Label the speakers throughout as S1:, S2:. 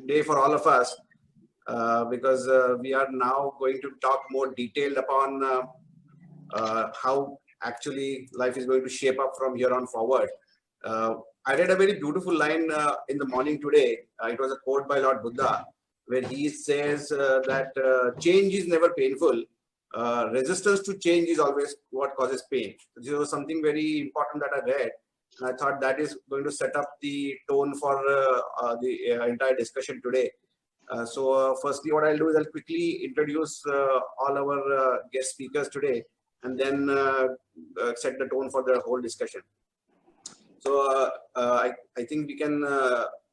S1: day for all of us because we are now going to talk more detailed upon how actually life is going to shape up from here on forward. I read a very beautiful line in the morning today. It was a quote by Lord Buddha, where he says that change is never painful. Resistance to change is always what causes pain. This was something very important that I read. And I thought that is going to set up the tone for the entire discussion today. Firstly, what I'll do is I'll quickly introduce all our guest speakers today, and then set the tone for the whole discussion. So I think we can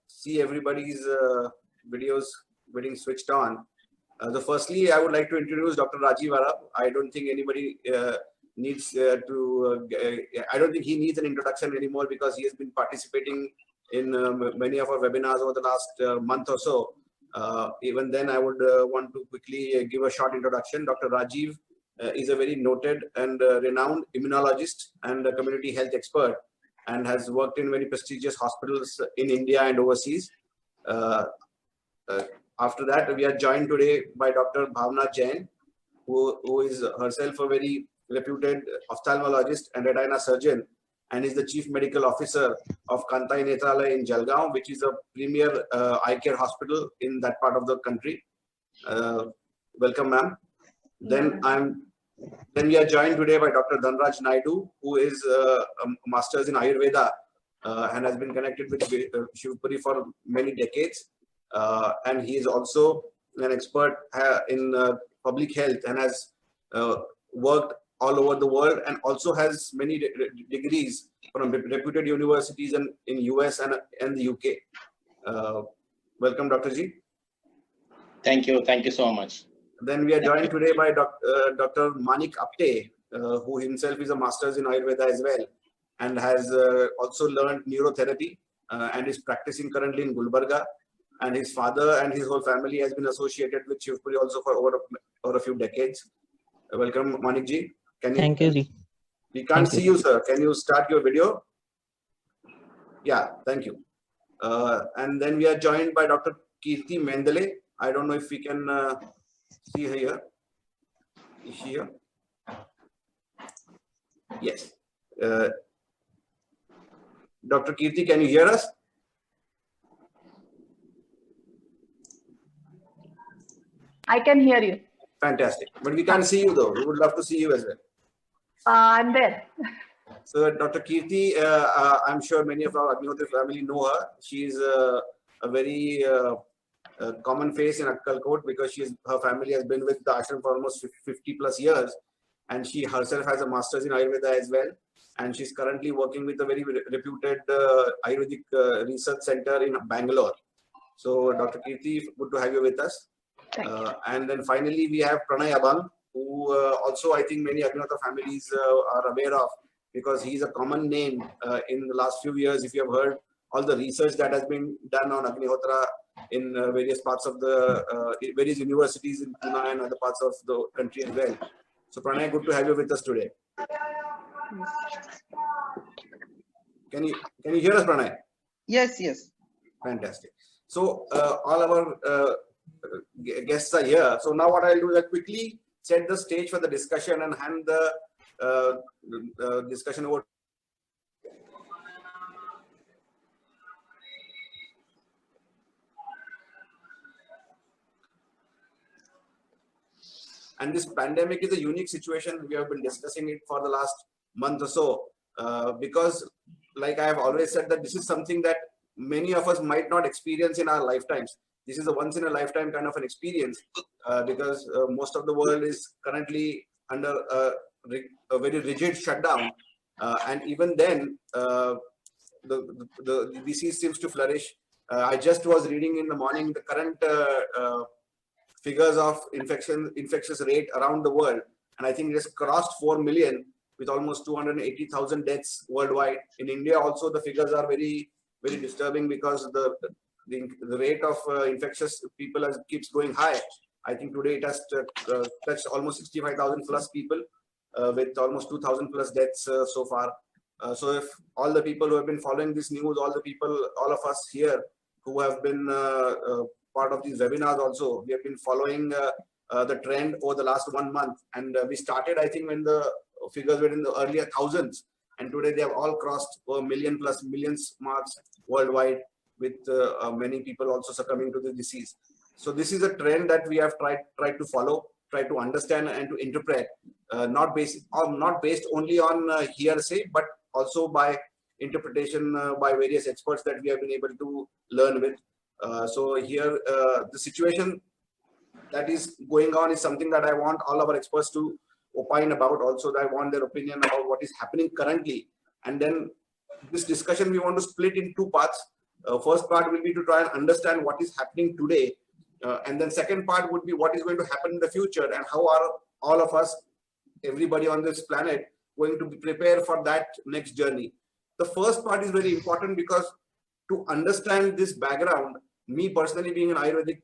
S1: see everybody's videos getting switched on. Firstly, I would like to introduce Dr. Rajiv Arab. I don't think anybody needs I don't think he needs an introduction anymore because he has been participating in many of our webinars over the last month or so. Even then, I would want to quickly give a short introduction. Dr. Rajiv is a very noted and renowned immunologist and a community health expert, and has worked in very prestigious hospitals in India and overseas. After that, we are joined today by Dr. Bhavna Jain, who is herself a very reputed ophthalmologist and retina surgeon, and is the Chief Medical Officer of Kantai Nethralaya in Jalgaon, which is a premier eye care hospital in that part of the country. Welcome, ma'am. Then we are joined today by Dr. Dhanraj Naidu, who is a master's in Ayurveda and has been connected with Shivpuri for many decades. And he is also an expert in public health and has worked all over the world, and also has many degrees from reputed universities in US and the UK. Welcome, Dr. Ji.
S2: Thank you so much.
S1: Then we are joined today by Dr. Manik Apte, who himself is a master's in Ayurveda as well, and has also learned neurotherapy and is practicing currently in Gulbarga. And his father and his whole family has been associated with Shivpuri also for over a few decades. Welcome, Manik Ji.
S3: Thank you, Ji.
S1: We can't see you, sir. Can you start your video? Yeah, thank you. And then we are joined by Dr. Kirti Mendele. I don't know if we can see her here. Is she here? Yes. Dr. Kirti, can you hear us?
S4: I can hear you.
S1: Fantastic. But we can't see you though. We would love to see you as well.
S4: I'm there.
S1: So Dr. Kirti, I'm sure many of our Agnihotra family know her. She is a very common face in Akkalkot because her family has been with the ashram for almost 50 plus years, and she herself has a master's in Ayurveda as well. And she's currently working with a very reputed Ayurvedic research center in Bangalore. So Dr. Kirti, good to have you with us. And then finally, we have Pranay Abang, who also I think many Agnihotra families are aware of, because he's a common name in the last few years. If you have heard all the research that has been done on Agnihotra in various parts of the various universities in Pune and other parts of the country as well. So Pranay, good to have you with us today. Can you hear us, Pranay?
S5: Yes, yes.
S1: Fantastic. So all our guests are here. So now what I'll do is I'll quickly set the stage for the discussion and hand the discussion over. And this pandemic is a unique situation. We have been discussing it for the last month or so, because like I have always said that this is something that many of us might not experience in our lifetimes. This is a once in a lifetime kind of an experience, because most of the world is currently under a very rigid shutdown. And even then, the disease seems to flourish. I just was reading in the morning the current figures of infectious rate around the world, and I think it has crossed 4 million with almost 280,000 deaths worldwide. In India also the figures are very, very disturbing because the rate of infectious people keeps going high. I think today it has touched almost 65,000 plus people with almost 2,000 plus deaths so far. So if all the people who have been following this news, all of us here who have been part of these webinars also, we have been following the trend over the last 1 month. And we started, I think, when the figures were in the earlier thousands. And today they have all crossed million plus millions marks worldwide, with many people also succumbing to the disease. So this is a trend that we have tried to follow, try to understand and to interpret, not based only on hearsay, but also by interpretation by various experts that we have been able to learn with. So here, the situation that is going on is something that I want all our experts to opine about. Also, I want their opinion about what is happening currently. And then this discussion we want to split in two parts. First part will be to try and understand what is happening today. And then second part would be what is going to happen in the future, and how are all of us, everybody on this planet, going to be prepared for that next journey. The first part is very important, because to understand this background, me personally being an Ayurvedic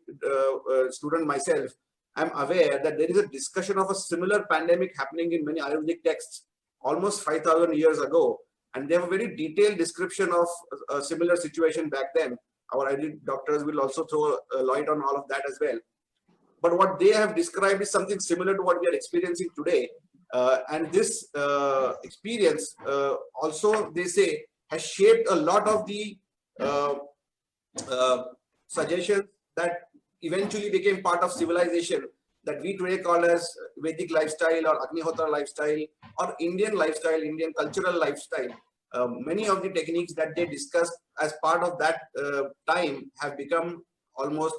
S1: student myself, I'm aware that there is a discussion of a similar pandemic happening in many Ayurvedic texts almost 5,000 years ago. And they have a very detailed description of a similar situation back then. Our Ayurvedic doctors will also throw a light on all of that as well. But what they have described is something similar to what we are experiencing today. And this experience also, they say, has shaped a lot of the suggestions that eventually became part of civilization, that we today call as Vedic lifestyle or Agnihotra lifestyle or Indian lifestyle, Indian cultural lifestyle. Many of the techniques that they discussed as part of that time have become almost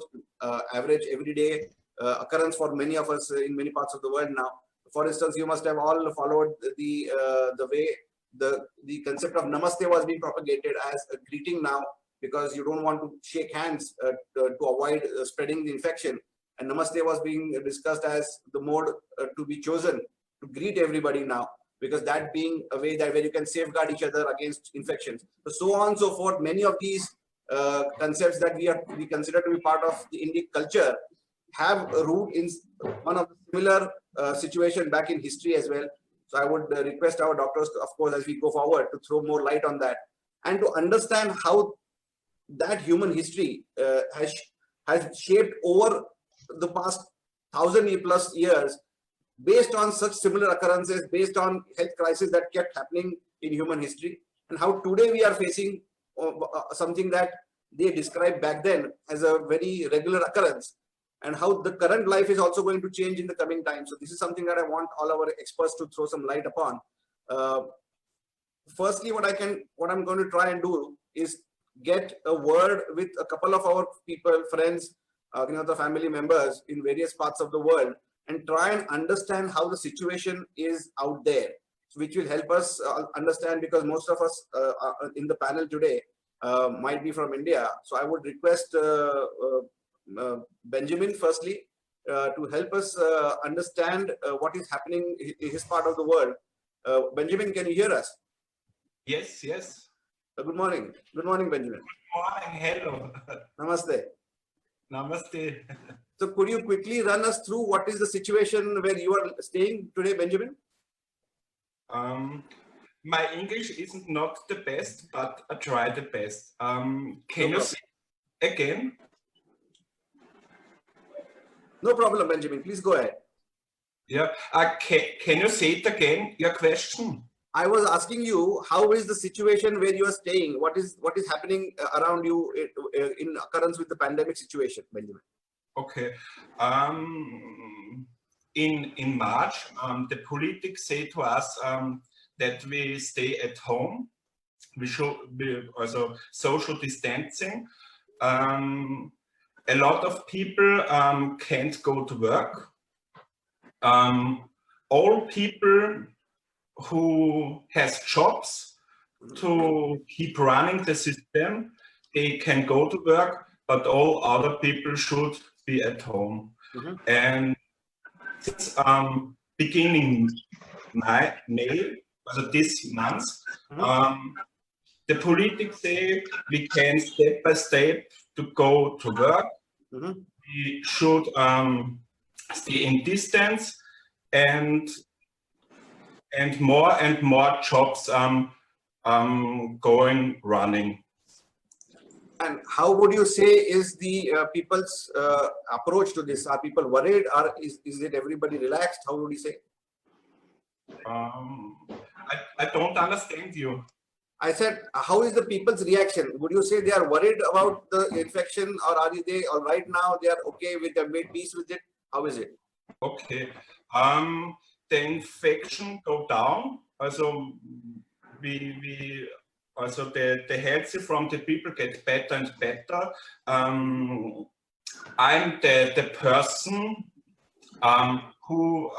S1: average, everyday occurrence for many of us in many parts of the world now. For instance, you must have all followed the way the concept of Namaste was being propagated as a greeting now, because you don't want to shake hands to avoid spreading the infection. And Namaste was being discussed as the mode to be chosen to greet everybody now, because that being a way that where you can safeguard each other against infections. So on and so forth. Many of these concepts that we consider to be part of the Indic culture have a root in one of the similar situation back in history as well. So I would request our doctors, of course, as we go forward, to throw more light on that and to understand how that human history has shaped over the past 1,000+ years, based on such similar occurrences, based on health crises that kept happening in human history, and how today we are facing something that they described back then as a very regular occurrence, and how the current life is also going to change in the coming time. So this is something that I want all our experts to throw some light upon. Firstly, what I'm going to try and do is get a word with a couple of our people, friends, the family members in various parts of the world, and try and understand how the situation is out there, which will help us understand, because most of us in the panel today might be from India. So I would request Benjamin firstly to help us understand what is happening in his part of the world. Benjamin, can you hear us?
S3: Yes, yes.
S1: Good morning. Good morning, Benjamin.
S3: Good morning. Hello.
S1: Namaste.
S3: Namaste.
S1: So could you quickly run us through what is the situation where you are staying today, Benjamin?
S3: My English isn't not the best, but I try the best. Can you say again?
S1: No problem, Benjamin. Please go ahead.
S3: Yeah. Can you say it again, your question?
S1: I was asking you, how is the situation where you are staying? What is happening around you in occurrence with the pandemic situation, Benjamin?
S3: Okay. In March, the politics say to us that we stay at home. We should be also social distancing. A lot of people can't go to work. All people who has jobs to keep running the system, they can go to work, but all other people should be at home. Mm-hmm. And since beginning May, so this month, mm-hmm. The politics say we can step by step to go to work. Mm-hmm. We should stay in distance, and more jobs going running.
S1: And how would you say is the people's approach to this? Are people worried, or is it everybody relaxed? How would you say?
S3: I don't understand you.
S1: I said, how is the people's reaction? Would you say they are worried about the infection, or are they all right now? They are okay with, they made peace with it? How is it?
S3: Okay. The infection go down. Also, also the healthy from the people get better and better. I'm the person who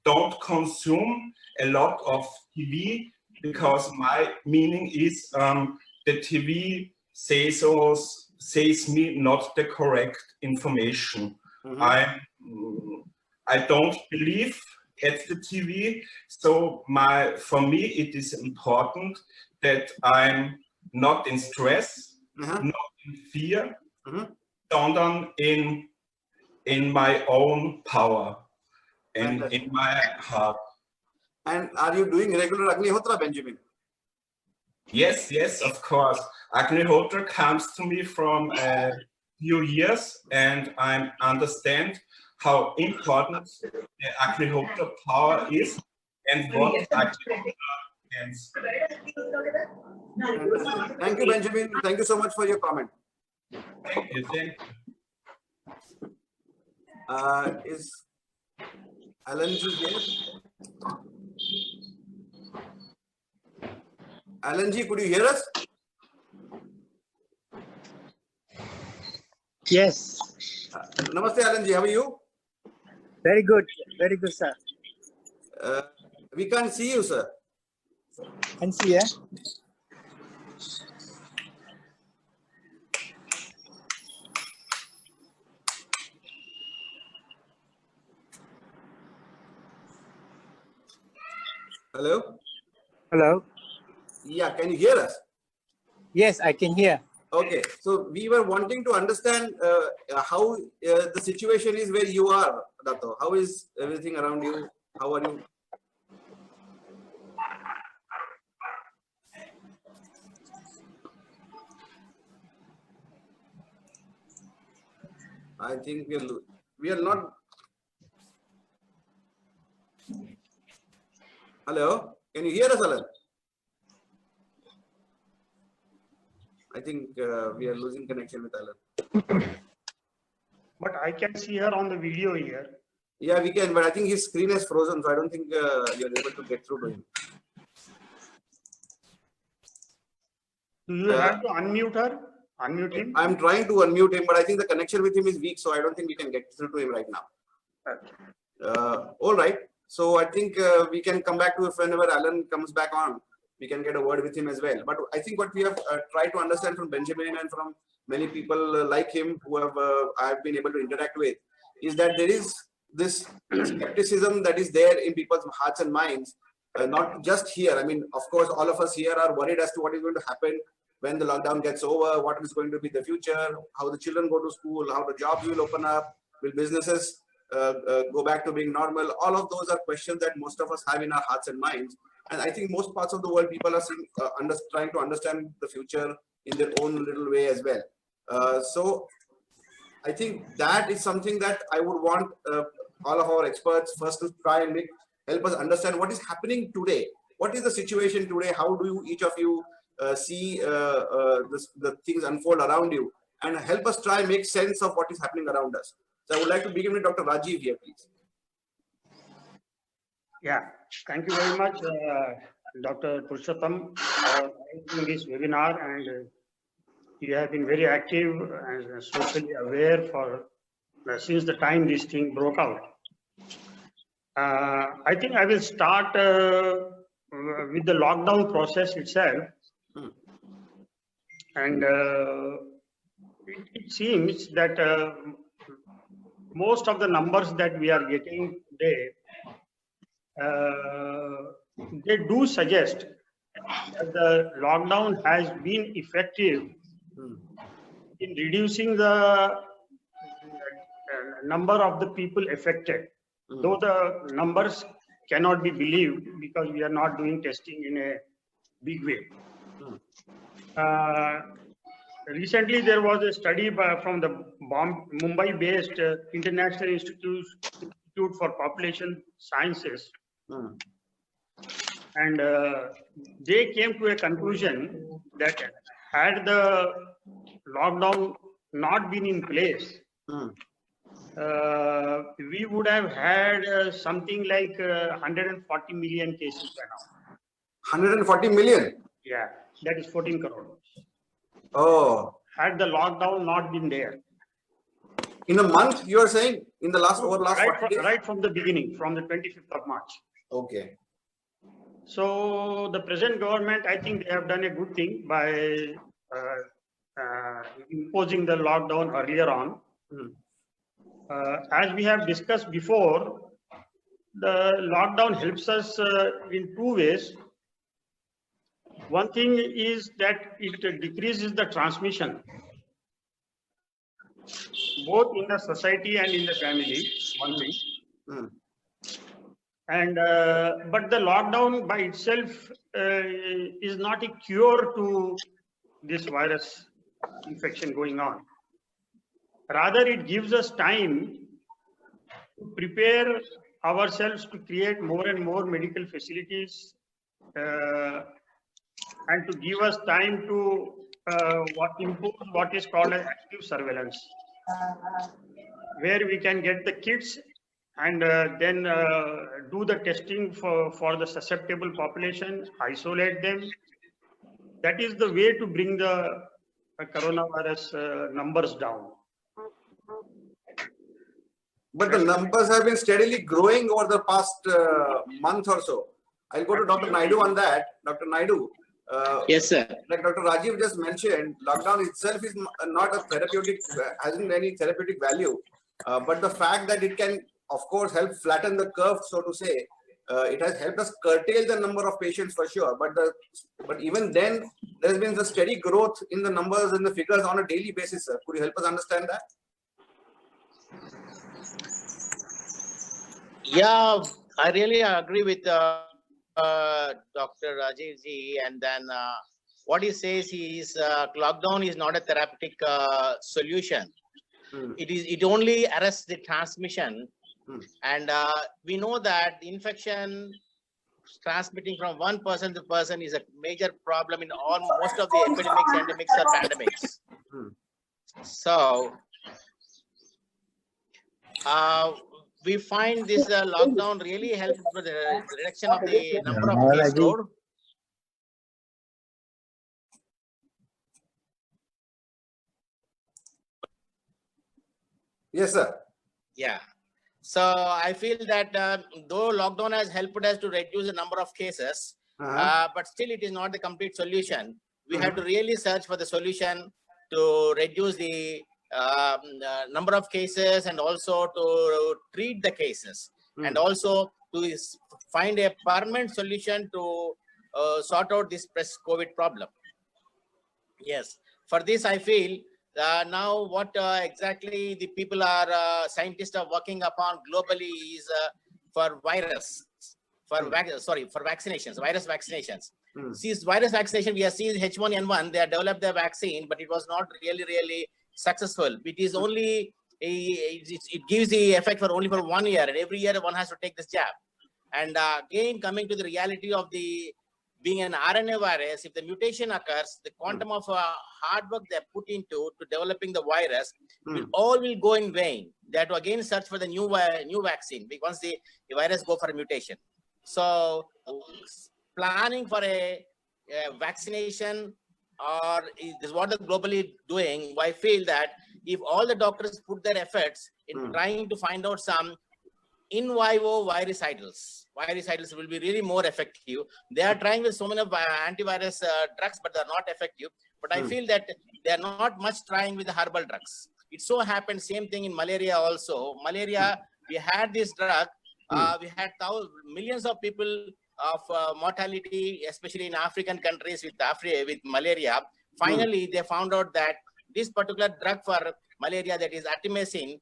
S3: don't consume a lot of TV, because my meaning is the TV says me not the correct information. I don't believe at the TV, so for me it is important that I'm not in stress, not in fear, sondern in my own power and in my heart.
S1: And are you doing regular Agnihotra, Benjamin?
S3: Yes, of course. Agnihotra comes to me from a few years, and I understand how important the Agnihotra power is and what Agnihotra means.
S1: Thank you, Benjamin. Thank you so much for your comment.
S3: Thank you.
S1: Is Alan G here? Alan G, could you hear us?
S5: Yes.
S1: Namaste, Alan Ji. How are you?
S5: Very good, sir.
S1: We can't see you, sir.
S5: And see, yeah.
S1: Hello?
S5: Hello.
S1: Yeah, can you hear us?
S5: Yes, I can hear.
S1: Okay, so we were wanting to understand how the situation is where you are, Dato. How is everything around you? How are you? I think we are not. Hello, can you hear us, Alan? I think we are losing connection with Alan.
S6: But I can see her on the video here.
S1: Yeah, we can, but I think his screen is frozen, so I don't think you're able to get through to him.
S6: Do you have to unmute her? Unmute him?
S1: I'm trying to unmute him, but I think the connection with him is weak, so I don't think we can get through to him right now. All right. So I think we can come back to it whenever Alan comes back on. We can get a word with him as well. But I think what we have tried to understand from Benjamin and from many people like him who have I've been able to interact with is that there is this skepticism that is there in people's hearts and minds, not just here. I mean, of course, all of us here are worried as to what is going to happen when the lockdown gets over, what is going to be the future, how the children go to school, how the jobs will open up, will businesses go back to being normal. All of those are questions that most of us have in our hearts and minds. And I think most parts of the world, people are trying to understand the future in their own little way as well. So I think that is something that I would want all of our experts first to try and help us understand what is happening today. What is the situation today? How do you, each of you see the things unfold around you, and help us try and make sense of what is happening around us. So I would like to begin with Dr. Rajiv here, please.
S6: Yeah, thank you very much, Dr. Purushottam, for arranging this webinar, and you have been very active and socially aware for since the time this thing broke out. I think I will start with the lockdown process itself. And it seems that most of the numbers that we are getting today, they do suggest that the lockdown has been effective in reducing the number of the people affected. Though the numbers cannot be believed because we are not doing testing in a big way. recently there was a study from the Mumbai-based International Institute for Population Sciences,
S1: Hmm.
S6: and they came to a conclusion that had the lockdown not been in place,
S1: Hmm.
S6: we would have had something like 140 million cases by now.
S1: 140 million.
S6: Yeah, that is 14 crore.
S1: Oh,
S6: Had the lockdown not been there,
S1: in a month, you are saying in the last 40 days?
S6: right from the beginning, from the 25th of March.
S1: Okay.
S6: So the present government, I think they have done a good thing by imposing the lockdown earlier on.
S1: Hmm.
S6: As we have discussed before, the lockdown helps us in two ways. One thing is that it decreases the transmission, both in the society and in the family, one thing.
S1: Hmm.
S6: And but the lockdown by itself is not a cure to this virus infection going on. Rather, it gives us time to prepare ourselves to create more and more medical facilities and to give us time to impose what is called as active surveillance, where we can get the kits and then do the testing for the susceptible population, isolate them. That is the way to bring the coronavirus numbers down.
S1: But the numbers have been steadily growing over the past month or so. I'll go to Dr. Naidu on that. Dr. Naidu,
S2: Yes, sir.
S1: like Dr. Rajiv just mentioned, lockdown itself is not a therapeutic, hasn't any therapeutic value. But the fact that it can, of course, help flatten the curve, so to say, it has helped us curtail the number of patients for sure. But even then, there's been the steady growth in the numbers and the figures on a daily basis, sir. Could you help us understand that?
S2: Yeah, I really agree with Dr. Rajiv ji. And then what he says is lockdown is not a therapeutic solution.
S1: Hmm.
S2: It only arrests the transmission.
S1: Hmm.
S2: And we know that the infection transmitting from one person to person is a major problem in most of the epidemics, endemics, or pandemics.
S1: Hmm.
S2: So we find this lockdown really helps with the reduction of the number of caseload.
S1: Yes, sir.
S2: Yeah. So I feel that though lockdown has helped us to reduce the number of cases, but still it is not the complete solution. We have to really search for the solution to reduce the number of cases and also to treat the cases and also to find a permanent solution to sort out this COVID problem. Yes, for this I feel now what exactly the people are scientists are working upon globally is for virus, for vaccinations, virus vaccinations. See, virus vaccination, we have seen H1N1, they have developed the vaccine, but it was not really successful. It is only it gives the effect for only for 1 year, and every year one has to take this jab. And again, coming to the reality of the being an RNA virus, if the mutation occurs, the quantum of hard work they put into developing the virus will go in vain. They have to again search for the new vaccine once the virus go for a mutation. So planning for a vaccination or is what they're globally doing. I feel that if all the doctors put their efforts in trying to find out some in vivo virucidals will be really more effective. They are trying with so many antivirus drugs, but they're not effective. But I feel that they're not much trying with the herbal drugs. It so happened, same thing in malaria also. Malaria, we had this drug, we had millions of people of mortality, especially in African countries with malaria. Finally, they found out that this particular drug for malaria, that is artemisinin,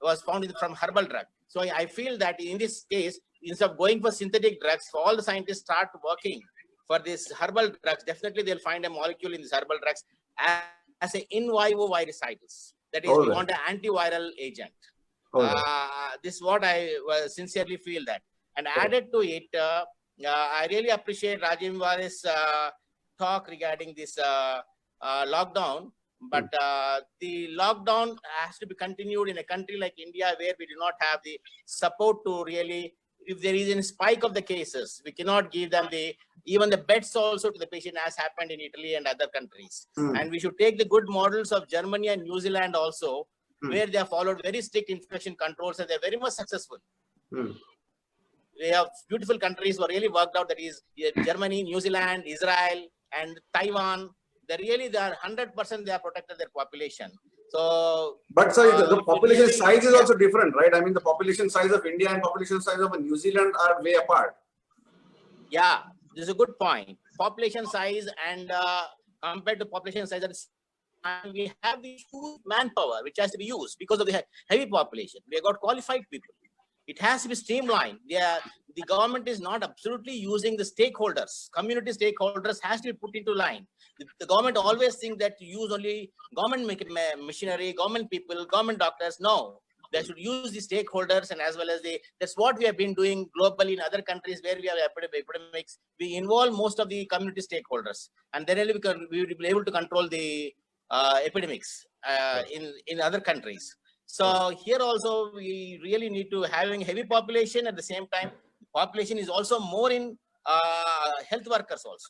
S2: was found from herbal drug. So I feel that in this case, instead of going for synthetic drugs, all the scientists start working for these herbal drugs. Definitely, they'll find a molecule in these herbal drugs. as an in vivo virucidals. That is, we want an antiviral agent. This is what I sincerely feel that. And added to it, I really appreciate Rajiv Mewari's talk regarding this lockdown. But the lockdown has to be continued in a country like India, where we do not have the support to really, if there is a spike of the cases, we cannot give them even the beds also to the patient, as happened in Italy and other countries. And we should take the good models of Germany and New Zealand also, where they have followed very strict infection controls and they're very much successful. We have beautiful countries who are really worked out, that is Germany, New Zealand, Israel, and Taiwan. They are 100%, they are protected their population. So,
S1: but sir, the population size is also different, right? I mean, the population size of India and population size of New Zealand are way apart.
S2: Yeah, this is a good point. Population size and compared to population size, and we have the huge manpower which has to be used because of the heavy population. We have got qualified people. It has to be streamlined. The government is not absolutely using the stakeholders. Community stakeholders has to be put into line. The government always thinks that to use only government machinery, government people, government doctors. No, they should use the stakeholders, and as well as that's what we have been doing globally in other countries where we have epidemics. We involve most of the community stakeholders, and then we will be able to control the epidemics in other countries. So here also we really need to having heavy population. At the same time, population is also more in health workers also.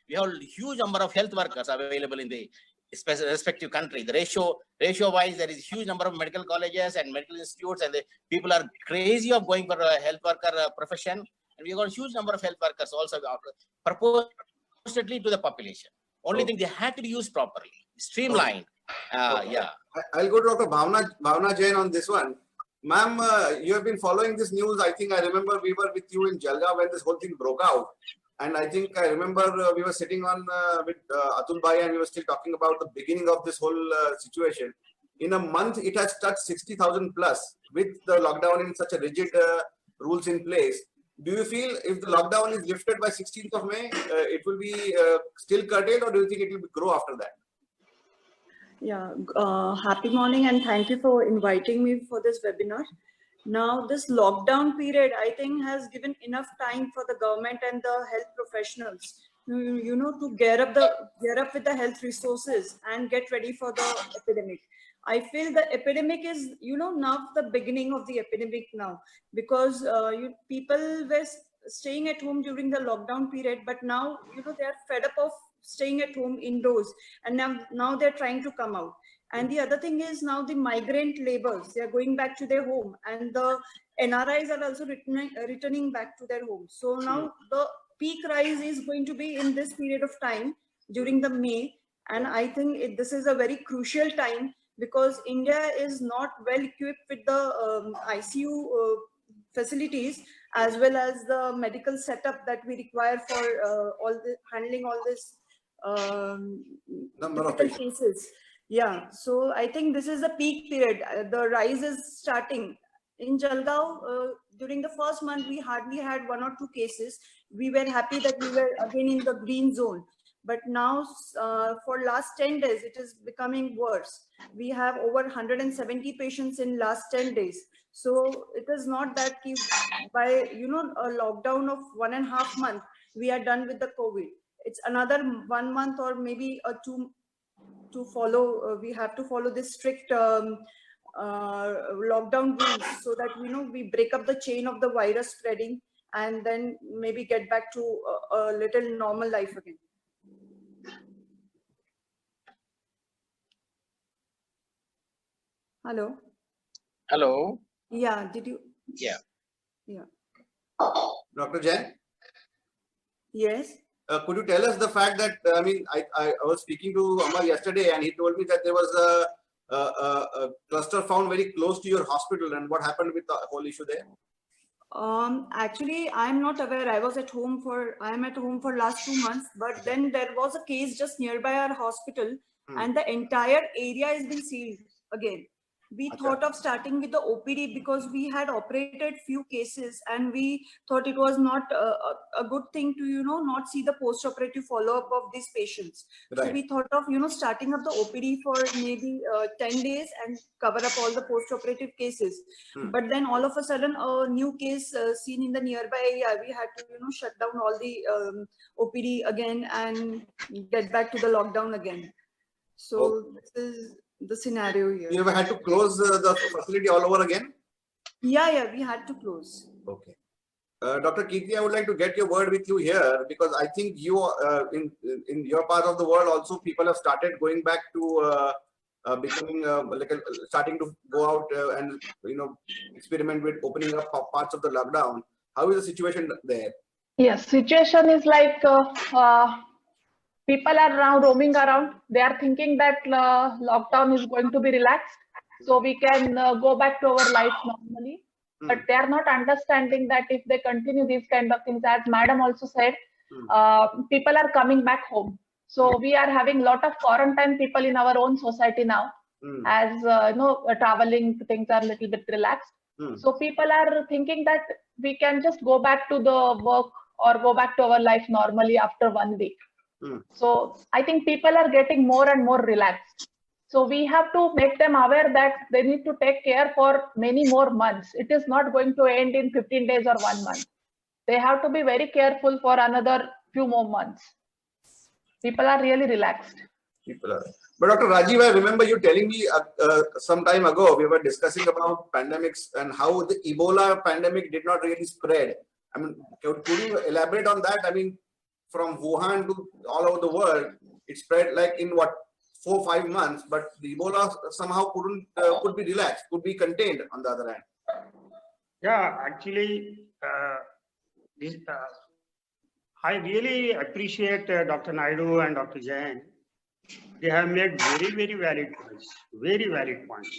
S2: We have a huge number of health workers available in the respective country. The ratio wise, there is a huge number of medical colleges and medical institutes, and the people are crazy of going for a health worker profession. And we have got a huge number of health workers also proportionately to the population. Only thing, they had to be used properly, streamlined. Yeah.
S1: I'll go to Dr. Bhavna Jain on this one. Ma'am, you have been following this news. I think I remember we were with you in Jalgaon when this whole thing broke out. And I think I remember we were sitting on with Atul Bhai, and we were still talking about the beginning of this whole situation. In a month, it has touched 60,000 plus with the lockdown in such a rigid rules in place. Do you feel if the lockdown is lifted by 16th of May, it will be still curtailed, or do you think it will grow after that?
S7: Yeah, happy morning, and thank you for inviting me for this webinar. Now, this lockdown period, I think, has given enough time for the government and the health professionals, to gear up with the health resources and get ready for the epidemic. I feel the epidemic is, now the beginning of the epidemic now, because people were staying at home during the lockdown period, but now, they are fed up of staying at home indoors, and now they're trying to come out. And the other thing is, now the migrant laborers, they are going back to their home, and the NRIs are also returning back to their homes. So now the peak rise is going to be in this period of time during the May. And I think this is a very crucial time, because India is not well equipped with the ICU facilities, as well as the medical setup that we require for handling all this
S1: number of
S7: cases. Yeah, so I think this is the peak period. The rise is starting. In Jalgaon, during the first month, we hardly had 1 or 2 cases. We were happy that we were again in the green zone. But now, for last 10 days, it is becoming worse. We have over 170 patients in last 10 days. So it is not that by, a lockdown of 1.5 months, we are done with the COVID. It's another 1 month or maybe 2 to follow. We have to follow this strict lockdown rules, so that we break up the chain of the virus spreading, and then maybe get back to a little normal life again. Hello.
S2: Hello.
S7: Yeah. Did you?
S2: Yeah.
S7: Yeah.
S1: Dr. Jain?
S7: Yes.
S1: Could you tell us the fact that, I was speaking to Amar yesterday, and he told me that there was a cluster found very close to your hospital, and what happened with the whole issue there?
S7: Actually, I'm not aware. I am at home for last 2 months, but then there was a case just nearby our hospital, and the entire area has been sealed again. we
S1: Okay.
S7: thought of starting with the OPD because we had operated few cases and we thought it was not a good thing to, not see the post-operative follow-up of these patients. So
S1: Right.
S7: we thought of, starting up the OPD for maybe 10 days and cover up all the post-operative cases. But then all of a sudden, a new case seen in the nearby area, we had to, shut down all the OPD again and get back to the lockdown again. So this is the scenario here.
S1: You ever had to close the facility all over again?
S7: Yeah, we had to close.
S1: Okay. Dr. Kirti, I would like to get your word with you here because I think you in your part of the world also people have started going back to becoming starting to go out and experiment with opening up parts of the lockdown. How is the situation there?
S4: Yes, situation is like people are now roaming around. They are thinking that lockdown is going to be relaxed, so we can go back to our life normally. But they are not understanding that if they continue these kind of things, as Madam also said, people are coming back home. So we are having a lot of quarantine people in our own society now, as traveling things are a little bit relaxed. So people are thinking that we can just go back to the work or go back to our life normally after 1 week. So I think people are getting more and more relaxed. So we have to make them aware that they need to take care for many more months. It is not going to end in 15 days or 1 month. They have to be very careful for another few more months. People are really relaxed.
S1: People are. But Dr. Rajiv, I remember you telling me some time ago, we were discussing about pandemics and how the Ebola pandemic did not really spread. I mean, could you elaborate on that? I mean, from Wuhan to all over the world, it spread like in what, 4 or 5 months, but the Ebola somehow could be relaxed, could be contained on the other hand.
S6: Yeah, actually, I really appreciate Dr. Naidu and Dr. Jain. They have made very, very valid points. Very valid points.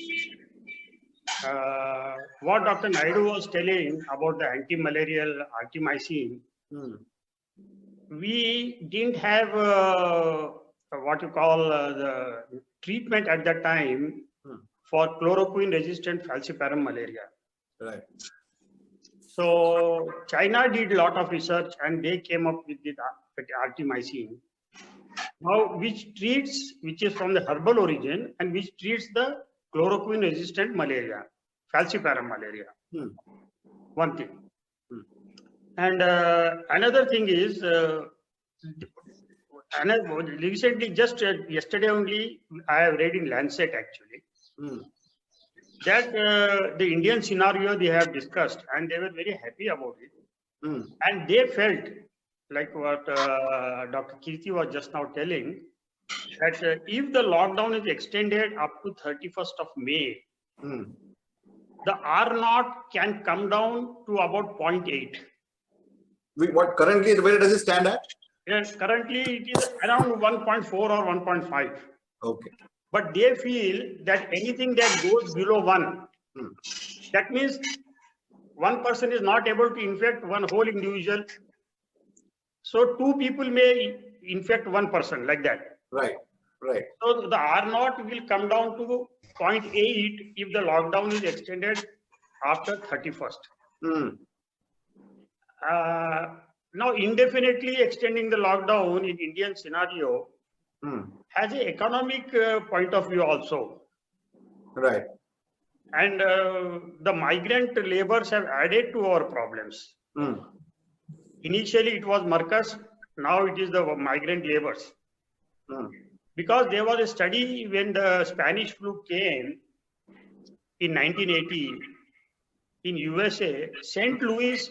S6: What Dr. Naidu was telling about the anti-malarial artemisinin, we didn't have what you call the treatment at that time for chloroquine-resistant falciparum malaria.
S1: Right.
S6: So China did a lot of research and they came up with the artemisinin. Now, which is from the herbal origin and which treats the chloroquine-resistant malaria, falciparum malaria. One thing. And another thing is, recently, just yesterday only, I have read in Lancet actually, that the Indian scenario they have discussed and they were very happy about it. And they felt, like what Dr. Kirti was just now telling, that if the lockdown is extended up to 31st of May, the R0 can come down to about 0.8.
S1: What currently, where does it stand at?
S6: Yes, currently it is around 1.4 or 1.5.
S1: Okay.
S6: But they feel that anything that goes below 1, that means one person is not able to infect one whole individual. So 2 people may infect 1 person like that.
S1: Right.
S6: So the R0 will come down to 0.8 if the lockdown is extended after 31st. Now, indefinitely extending the lockdown in Indian scenario has an economic point of view also.
S1: Right.
S6: And the migrant laborers have added to our problems. Initially, it was Marcus. Now it is the migrant laborers. Because there was a study when the Spanish flu came in 1980 in USA, St. Louis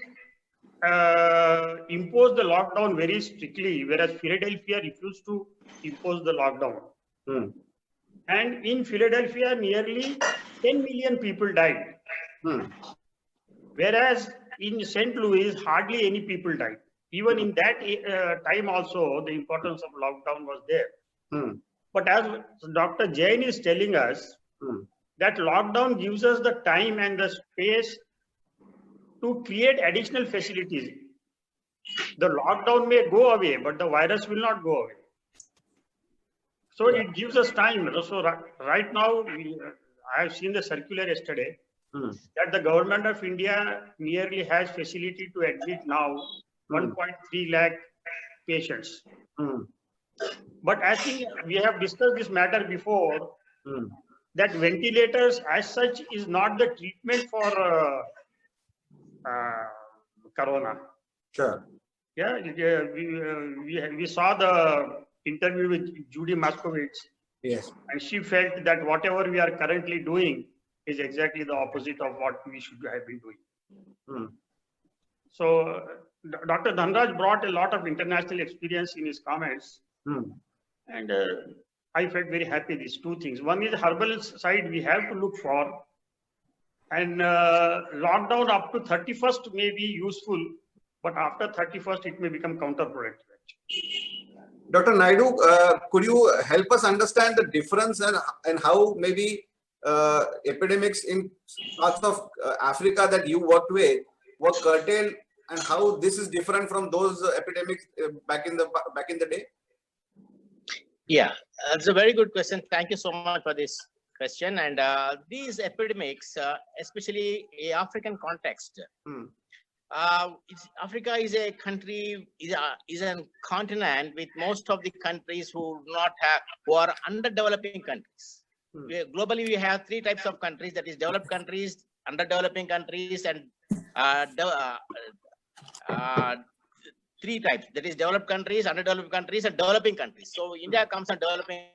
S6: imposed the lockdown very strictly, whereas Philadelphia refused to impose the lockdown. And in Philadelphia, nearly 10 million people died. Whereas in St. Louis, hardly any people died. Even in that time also, the importance of lockdown was there. But as Dr. Jain is telling us, that lockdown gives us the time and the space to create additional facilities. The lockdown may go away, but the virus will not go away. So it gives us time. So right now, I have seen the circular yesterday
S1: Hmm.
S6: that the government of India nearly has facility to admit now 1.3 lakh patients.
S1: Hmm.
S6: But I think we have discussed this matter before,
S1: Hmm.
S6: that ventilators as such is not the treatment for corona.
S1: Sure.
S6: Yeah, we saw the interview with Judy Moskowitz,
S1: Yes.
S6: and she felt that whatever we are currently doing is exactly the opposite of what we should have been doing.
S1: Hmm.
S6: So Dr. Dhanraj brought a lot of international experience in his comments,
S1: Hmm.
S6: and I felt very happy. These two things. One is herbal side we have to look for, and lockdown up to 31st may be useful, but after 31st it may become counterproductive.
S1: Dr. Naidu, could you help us understand the difference and how maybe epidemics in parts of Africa that you worked with were curtailed, and how this is different from those epidemics back in the day?
S2: Yeah, that's a very good question. Thank you so much for this question. And these epidemics, especially in African context, Africa is a country, is a continent with most of the countries who are underdeveloping countries. Globally, we have three types of countries: that is developed countries, underdeveloping countries, and three types, that is developed countries, underdeveloped countries, and developing countries. So India comes under developing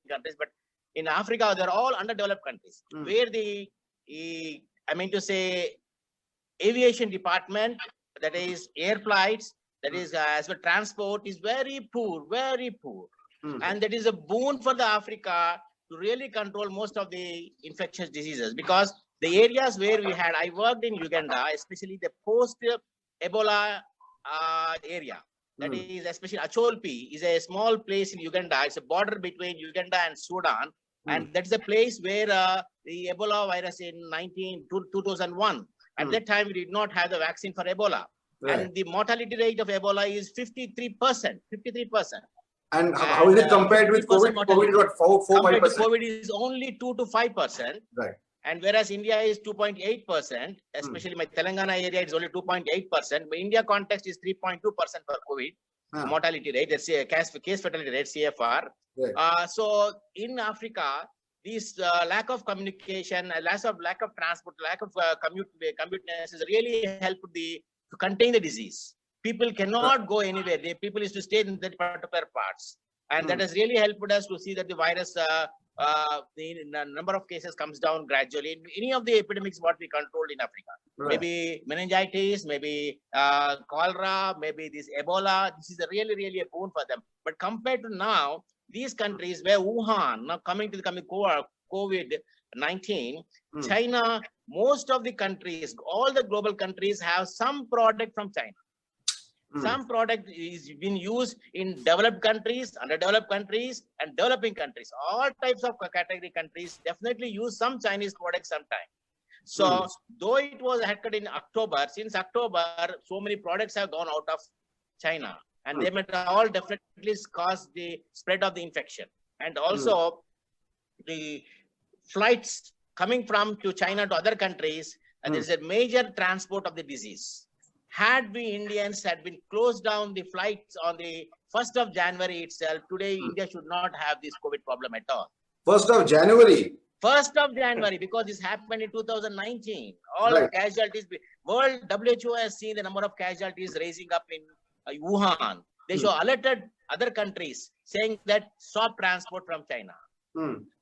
S2: countries, but in Africa they're all underdeveloped countries, where I mean to say aviation department, that is air flights, that is as well transport, is very poor, and that is a boon for the Africa to really control most of the infectious diseases, because the areas where I worked in Uganda, especially the post Ebola area, that is especially Acholpi is a small place in Uganda. It's a border between Uganda and Sudan, and that's a place where the Ebola virus in 2001. At that time, we did not have the vaccine for Ebola, and the mortality rate of Ebola is 53%.
S1: And how is it compared with COVID? COVID is what, 4-5%?
S2: COVID is only 2 to 5%.
S1: Right.
S2: And whereas India is 2.8%, especially my Telangana area is only 2.8%, but India context is 3.2% for COVID mortality rate, that's a case fatality rate, CFR. Right. So in Africa, this lack of communication, lack of transport, lack of commuteness has really helped to contain the disease. People cannot go anywhere. People is to stay in that particular parts, and that has really helped us to see that the virus, the number of cases comes down gradually. In any of the epidemics what we controlled in Africa, maybe meningitis, maybe cholera, maybe this Ebola, this is really a boon for them. But compared to now, these countries where Wuhan, now coming COVID-19, China, most of the countries, all the global countries have some product from China. Some product is being used in developed countries, underdeveloped countries, and developing countries. All types of category countries definitely use some Chinese products sometime. So though it was heckled in October, since October, so many products have gone out of China, and they might all definitely cause the spread of the infection. And also the flights coming from to China to other countries, and there is a major transport of the disease. Had we Indians had been closed down the flights on the 1st of January itself, today India should not have this COVID problem at all.
S1: 1st of January?
S2: 1st of January, because this happened in 2019. All the casualties, World WHO has seen the number of casualties raising up in Wuhan. They should alerted other countries saying that stop transport from China.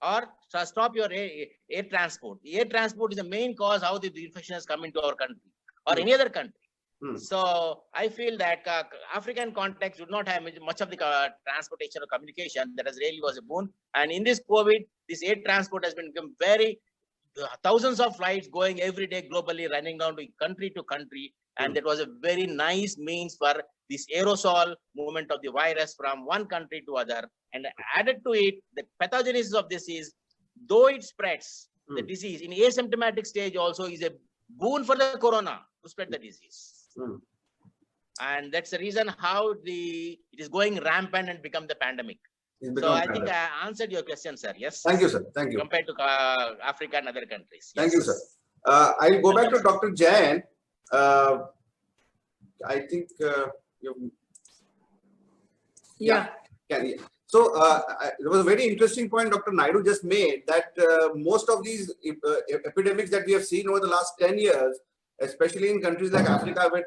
S2: Or stop your air transport. Air transport is the main cause how the infection has come into our country or any other country. So I feel that African context would not have much of the transportation or communication. That has really was a boon. And in this COVID, this air transport has become thousands of flights going every day globally, running down to country. And that was a very nice means for this aerosol movement of the virus from one country to other. And added to it, the pathogenesis of this is, though it spreads the disease in asymptomatic stage also is a boon for the corona to spread the disease. And that's the reason how it is going rampant and become the pandemic.
S1: It's
S2: So
S1: become
S2: I think
S1: standard.
S2: I answered your question, sir. Yes.
S1: Thank you, sir. Thank you.
S2: Compared to Africa and other countries.
S1: Thank you, sir. I'll go back to Dr. Jain. I think you.
S7: Yeah.
S1: So there was a very interesting point Dr. Naidu just made, that most of these epidemics that we have seen over the last 10 years, especially in countries like Africa, where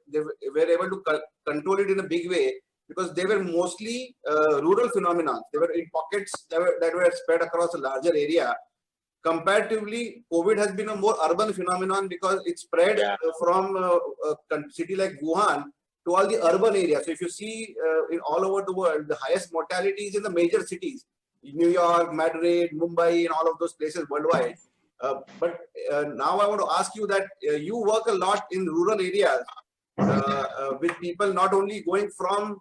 S1: they were able to control it in a big way, because they were mostly rural phenomena. They were in pockets that were spread across a larger area. Comparatively, COVID has been a more urban phenomenon because it spread from a city like Wuhan to all the urban areas. So if you see in all over the world, the highest mortality is in the major cities, New York, Madrid, Mumbai, and all of those places worldwide. But now I want to ask you that you work a lot in rural areas with people not only going from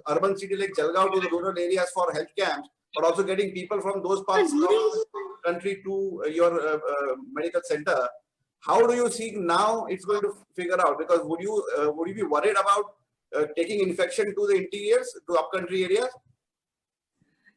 S1: urban city like Jalgaon to the rural areas for health camps, but also getting people from those parts of the country to your medical center. How do you see now it's going to figure out? Because would you be worried about taking infection to the interiors, to upcountry areas?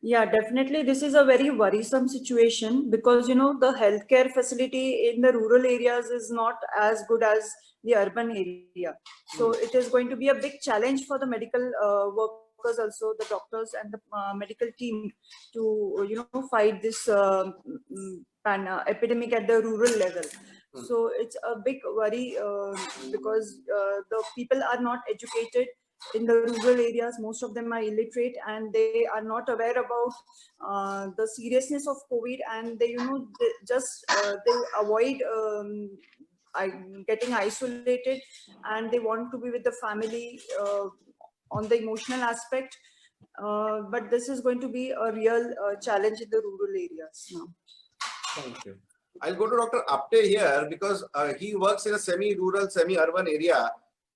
S7: Yeah, definitely. This is a very worrisome situation because, you know, the healthcare facility in the rural areas is not as good as the urban area. So it is going to be a big challenge for the medical workers, also the doctors and the medical team to, you know, fight this epidemic at the rural level. So it's a big worry because the people are not educated in the rural areas. Most of them are illiterate and they are not aware about the seriousness of COVID, and they, you know, they avoid getting isolated, and they want to be with the family on the emotional aspect. But this is going to be a real challenge in the rural areas now.
S1: Thank you. I'll go to Dr. Apte here because he works in a semi-rural, semi-urban area.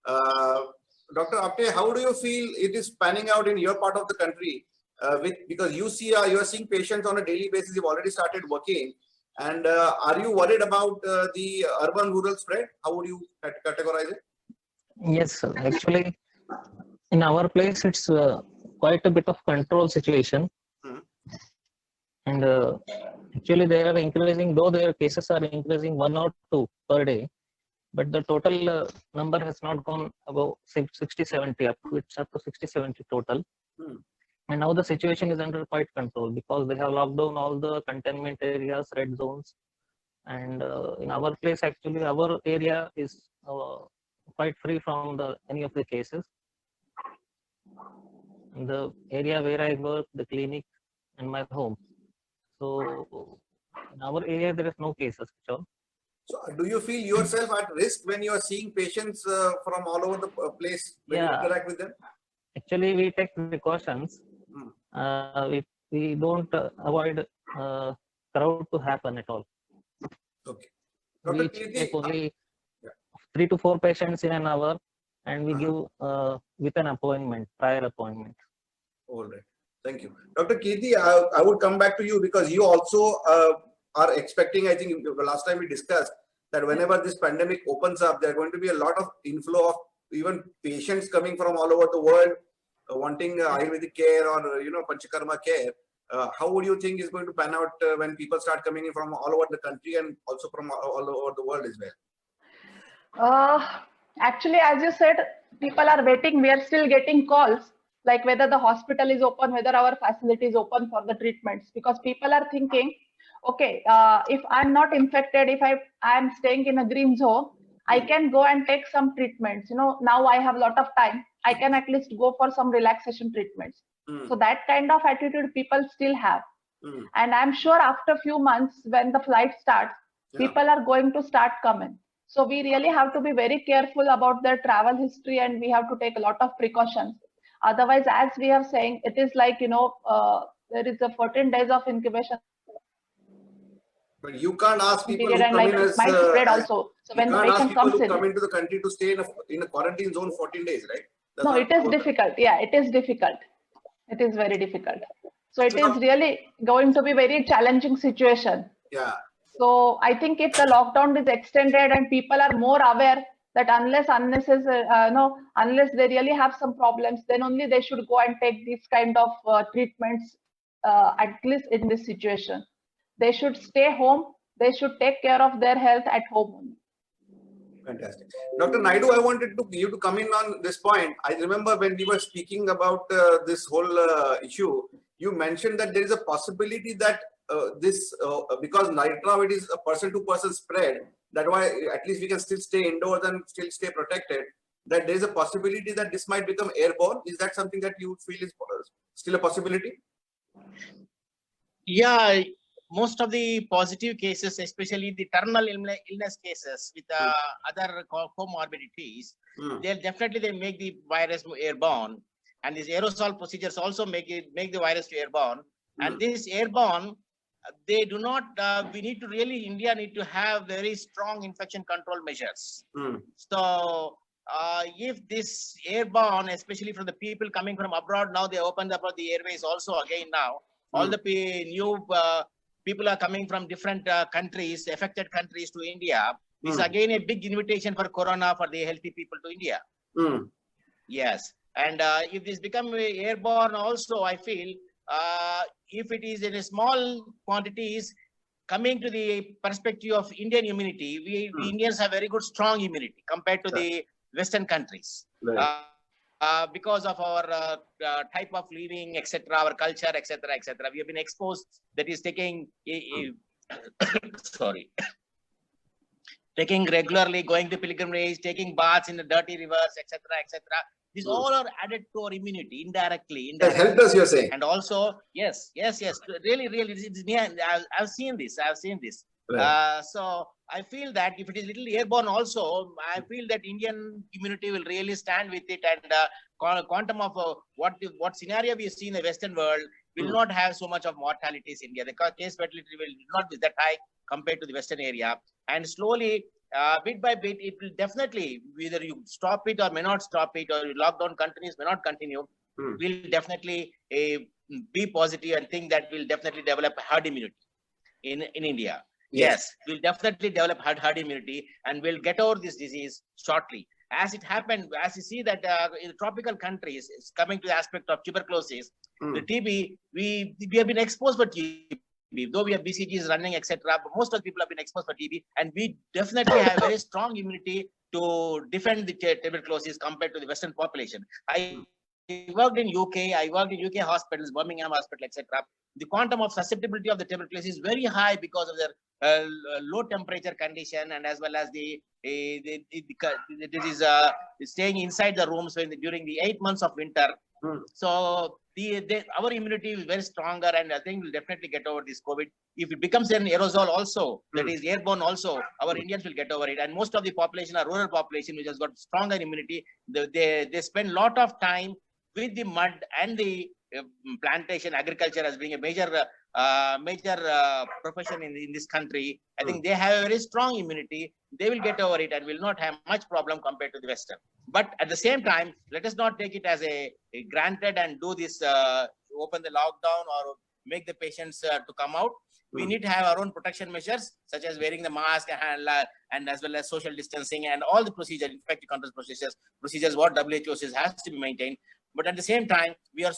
S1: Dr. Apte, how do you feel it is panning out in your part of the country? Because you are seeing patients on a daily basis. You've already started working, and are you worried about the urban-rural spread? How would you categorize it?
S8: Yes, sir. Actually, in our place, it's quite a bit of control situation. And actually, they are increasing, though their cases are increasing 1 or 2 per day, but the total number has not gone above 60-70, it's up to 60-70 total. And now the situation is under quite control because they have locked down all the containment areas, red zones. And in our place, actually, our area is quite free from any of the cases. In the area where I work, the clinic and my home. So in our area, there is no cases at all.
S1: So do you feel yourself at risk when you are seeing patients from all over the place when you interact with them?
S8: Actually, we take precautions. We don't avoid crowd to happen at all.
S1: Okay.
S8: We take only 3 to 4 patients in an hour, and we give with an appointment, prior appointment.
S1: All right. Thank you. Dr. Kirti, I would come back to you because you also are expecting, I think the last time we discussed, that whenever this pandemic opens up, there are going to be a lot of inflow of even patients coming from all over the world wanting Ayurvedic care or, you know, Panchakarma care. How would you think is going to pan out when people start coming in from all over the country and also from all over the world as well?
S4: Actually, as you said, people are waiting. We are still getting calls like whether the hospital is open, whether our facility is open for the treatments, because people are thinking, okay, if I'm not infected, if I'm staying in a green zone, I can go and take some treatments. You know, now I have a lot of time. I can at least go for some relaxation treatments. So that kind of attitude people still have. And I'm sure after a few months, when the flight starts, people are going to start coming. So we really have to be very careful about their travel history, and we have to take a lot of precautions. Otherwise, as we are saying, it is like, you know, there is a 14 days of incubation.
S1: But you can't ask people who come
S4: like
S1: in as,
S4: might spread also. So when the patient comes in,
S1: come into the country to stay in a quarantine zone 14 days, right? That's
S4: no, it is difficult. Yeah, it is difficult. It is very difficult. So it is really going to be very challenging situation.
S1: Yeah.
S4: So I think if the lockdown is extended and people are more aware that unless they really have some problems, then only they should go and take these kind of treatments, at least in this situation. They should stay home. They should take care of their health at home.
S1: Fantastic. Dr. Naidu, I wanted you to come in on this point. I remember when we were speaking about this whole issue, you mentioned that there is a possibility that because right now it is a person-to-person spread, that why at least we can still stay indoors and still stay protected, that there is a possibility that this might become airborne. Is that something that you feel is still a possibility?
S2: Yeah, most of the positive cases, especially the terminal illness cases with other comorbidities, they make the virus airborne, and these aerosol procedures also make the virus airborne. And this airborne, they do not. We need to really, India need to have very strong infection control measures. So if this airborne, especially from the people coming from abroad, now they opened up the airways also again now. All the new people are coming from different countries, affected countries to India. This is again a big invitation for Corona for the healthy people to India. Yes. And if this become airborne also, I feel if it is in a small quantities, coming to the perspective of Indian immunity, we Indians have very good, strong immunity compared to the Western countries. Because of our type of living, etc., our culture, etc., etc., we have been exposed. That is taking, taking regularly, going to pilgrimage, taking baths in the dirty rivers, etc., etc. These all are added to our immunity indirectly.
S1: That helped us, you're saying.
S2: And also, yes. Really, I've seen this.
S1: Right.
S2: So I feel that if it is little airborne also, I feel that Indian immunity will really stand with it, and quantum of what scenario we see in the Western world will not have so much of mortalities in India. The case fatality will not be that high compared to the Western area. And slowly, bit by bit, it will definitely, whether you stop it or may not stop it, or lockdown continues, may not continue, will definitely be positive and think that we'll definitely develop herd immunity in India. Yes, we'll definitely develop herd immunity, and we'll get over this disease shortly. As it happened, as you see that in tropical countries, it's coming to the aspect of tuberculosis, the TB, we have been exposed for TB, though we have BCGs running, etc. But most of the people have been exposed for TB, and we definitely have very strong immunity to defend the tuberculosis compared to the Western population. I worked in UK, hospitals, Birmingham Hospital, etc. The quantum of susceptibility of the tuberculosis is very high because of their low temperature condition, and as well as the staying inside the rooms during the 8 months of winter. So our immunity is very stronger, and I think we'll definitely get over this COVID. If it becomes an aerosol also, that is airborne also, our Indians will get over it. And most of the population are rural population, which has got stronger immunity. They spend a lot of time with the mud and the plantation. Agriculture as being a major profession in this country. I think they have a very strong immunity. They will get over it and will not have much problem compared to the Western. But at the same time, let us not take it as a granted and do this, open the lockdown or make the patients to come out. We need to have our own protection measures, such as wearing the mask and as well as social distancing and all the procedures, infectious control procedures what WHO says has to be maintained. But at the same time, we are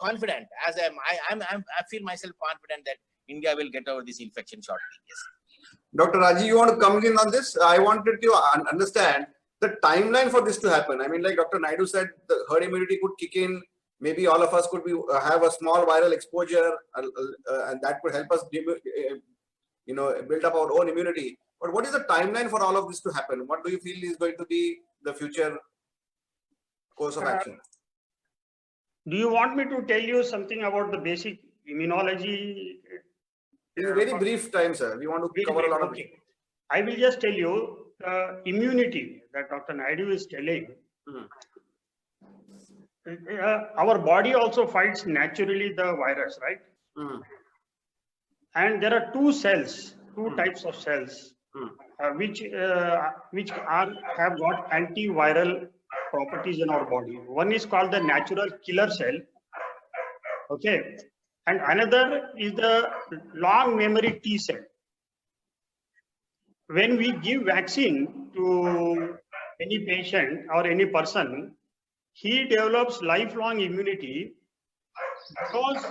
S2: confident. As I feel myself confident that India will get over this infection shortly. Yes.
S1: Dr. Raji, you want to come in on this? I wanted to understand the timeline for this to happen. I mean, like Dr. Naidu said, the herd immunity could kick in. Maybe all of us could have a small viral exposure, and that could help us, build up our own immunity. But what is the timeline for all of this to happen? What do you feel is going to be the future course of action?
S6: Do you want me to tell you something about the basic immunology?
S1: In a very brief time, sir. We want to cover a lot of.
S6: I will just tell you immunity that Dr. Naidu is telling. Our body also fights naturally the virus, right? And there are two types of cells, which have got antiviral properties in our body. One is called the natural killer cell, okay, and another is the long memory T cell. When we give vaccine to any patient or any person, he develops lifelong immunity because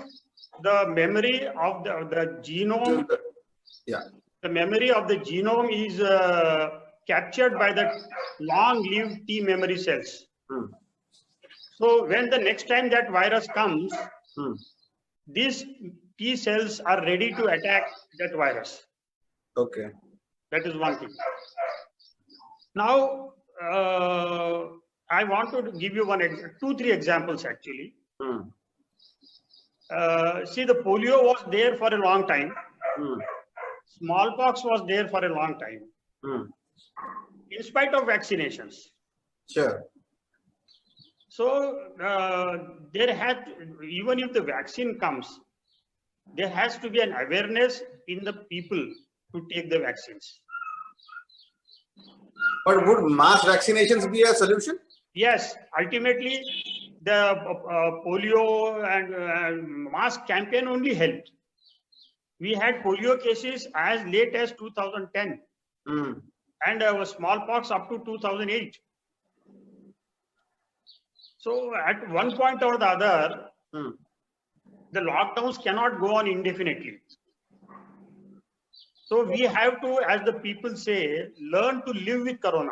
S6: the memory of the genome, the memory of the genome is captured by the long-lived T memory cells. So when the next time that virus comes, these T cells are ready to attack that virus.
S1: Okay.
S6: That is one thing. Now, I want to give you 2-3 examples actually. See, the polio was there for a long time. Smallpox was there for a long time. In spite of vaccinations.
S1: Sure.
S6: So there had, even if the vaccine comes, there has to be an awareness in the people to take the vaccines.
S1: But would mass vaccinations be a solution?
S6: Yes, ultimately the polio and mass campaign only helped. We had polio cases as late as 2010 and smallpox up to 2008. So at one point or the other, the lockdowns cannot go on indefinitely. So we have to, as the people say, learn to live with corona.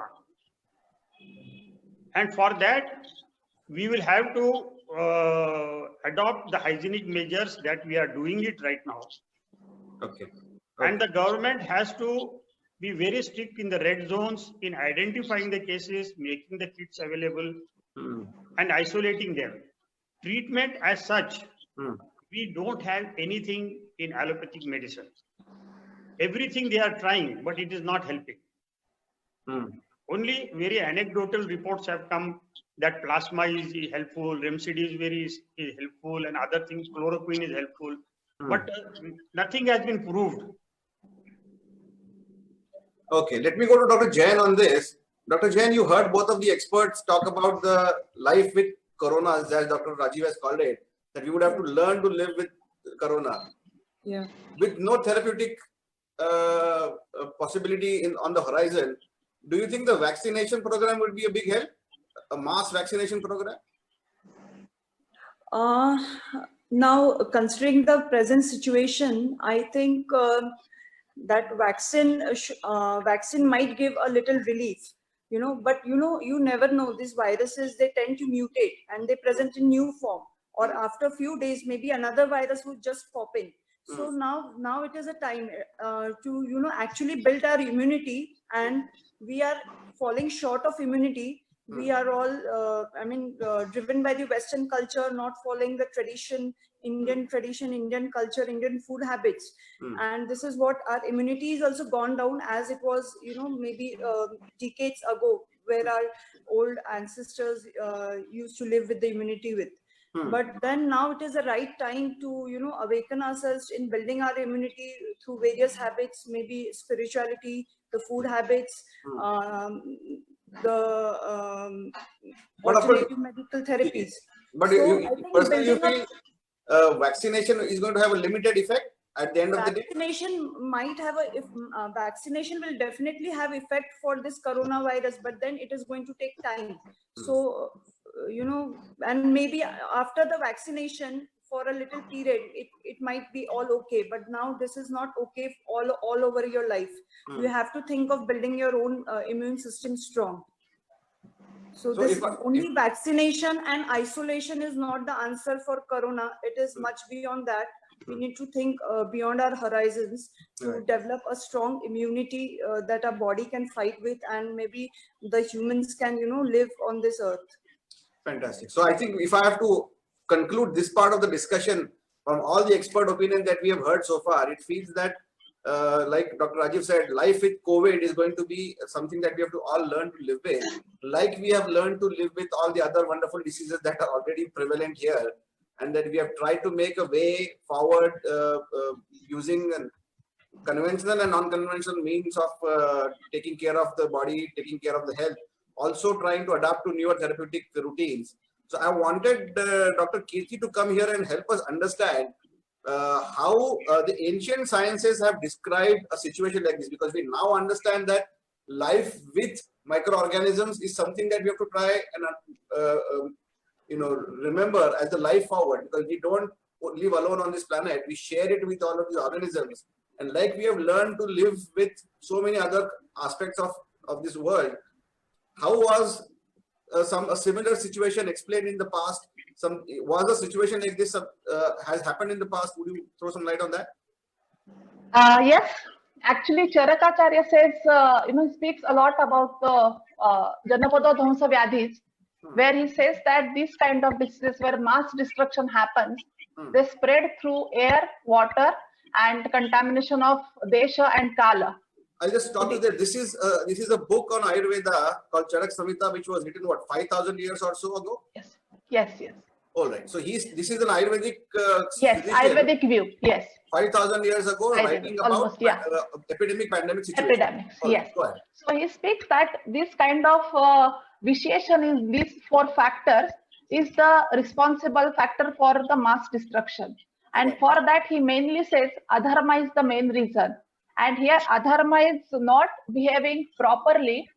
S6: And for that, we will have to adopt the hygienic measures that we are doing it right now.
S1: Okay.
S6: And the government has to be very strict in the red zones in identifying the cases, making the kits available, and isolating them. Treatment as such, we don't have anything in allopathic medicine. Everything they are trying, but it is not helping. Only very anecdotal reports have come that plasma is helpful, remdesivir is helpful, and other things, chloroquine is helpful. But nothing has been proved.
S1: Okay, let me go to Dr. Jain on this. Dr. Jain, you heard both of the experts talk about the life with corona, as Dr. Rajiv has called it, that we would have to learn to live with corona.
S7: Yeah.
S1: With no therapeutic possibility on the horizon, do you think the vaccination program would be a big help? A mass vaccination program?
S7: Now, considering the present situation, I think that vaccine might give a little relief, but you never know. These viruses, they tend to mutate and they present in new form, or after a few days, maybe another virus would just pop in. So now it is a time to, actually build our immunity, and we are falling short of immunity. We are all, driven by the Western culture, not following the Indian tradition, Indian culture, Indian food habits. And this is what our immunity is also gone down, as it was, maybe decades ago, where our old ancestors used to live with the immunity with. But then now it is the right time to, awaken ourselves in building our immunity through various habits, maybe spirituality, the food habits, the alternative medical therapies.
S1: But
S7: So
S1: personally, you feel vaccination is going to have a limited effect at the end of the day?
S7: Vaccination might have vaccination will definitely have effect for this coronavirus, but then it is going to take time. So, and maybe after the vaccination for a little period, it might be all okay. But now this is not okay all over your life. You have to think of building your own immune system strong. So this only vaccination and isolation is not the answer for corona. It is much beyond that. We need to think beyond our horizons to develop a strong immunity that our body can fight with, and maybe the humans can, live on this earth.
S1: Fantastic. So I think if I have to conclude this part of the discussion from all the expert opinion that we have heard so far, it feels that like Dr. Rajiv said, life with COVID is going to be something that we have to all learn to live with, like we have learned to live with all the other wonderful diseases that are already prevalent here, and that we have tried to make a way forward using conventional and non-conventional means of taking care of the body, taking care of the health, also trying to adapt to newer therapeutic routines. So I wanted Dr. Kirti to come here and help us understand how the ancient sciences have described a situation like this, because we now understand that life with microorganisms is something that we have to try and remember as the life forward, because we don't live alone on this planet. We share it with all of these organisms, and like we have learned to live with so many other aspects of this world. How was a similar situation explained in the past? Was a situation like this has happened in the past? Would you throw some light on that?
S4: Yes, actually, Charakacharya says, he speaks a lot about the Janapada Dhamsa Vyadhis, where he says that these kind of diseases where mass destruction happens, they spread through air, water, and contamination of Desha and Kala.
S1: I'll just stop you there. This is a book on Ayurveda called Charak Samhita, which was written, what, 5,000 years or so ago?
S4: Yes.
S1: All right. So this is an Ayurvedic
S4: yes, physician, Ayurvedic view. Yes.
S1: 5,000 years ago, writing about epidemic, pandemic situation.
S4: Epidemics,
S1: yes. Go ahead.
S4: So he speaks that this kind of vitiation in these 4 factors is the responsible factor for the mass destruction. And for that, he mainly says adharma is the main reason. And here, adharma is not behaving properly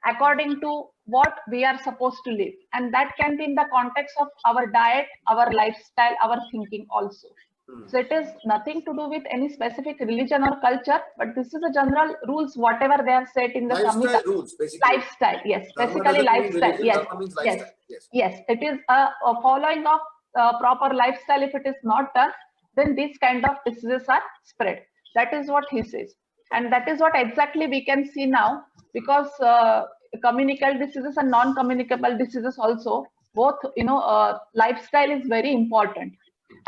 S4: according to what we are supposed to live. And that can be in the context of our diet, our lifestyle, our thinking also. So it is nothing to do with any specific religion or culture, but this is a general rules, whatever they have set in the
S1: lifestyle
S4: Samhita.
S1: Rules, basically.
S4: Lifestyle, yes, basically lifestyle. Yes. It is a following of proper lifestyle. If it is not done, then these kind of diseases are spread. That is what he says. And that is what exactly we can see now, because communicable diseases and non-communicable diseases also, both, lifestyle is very important.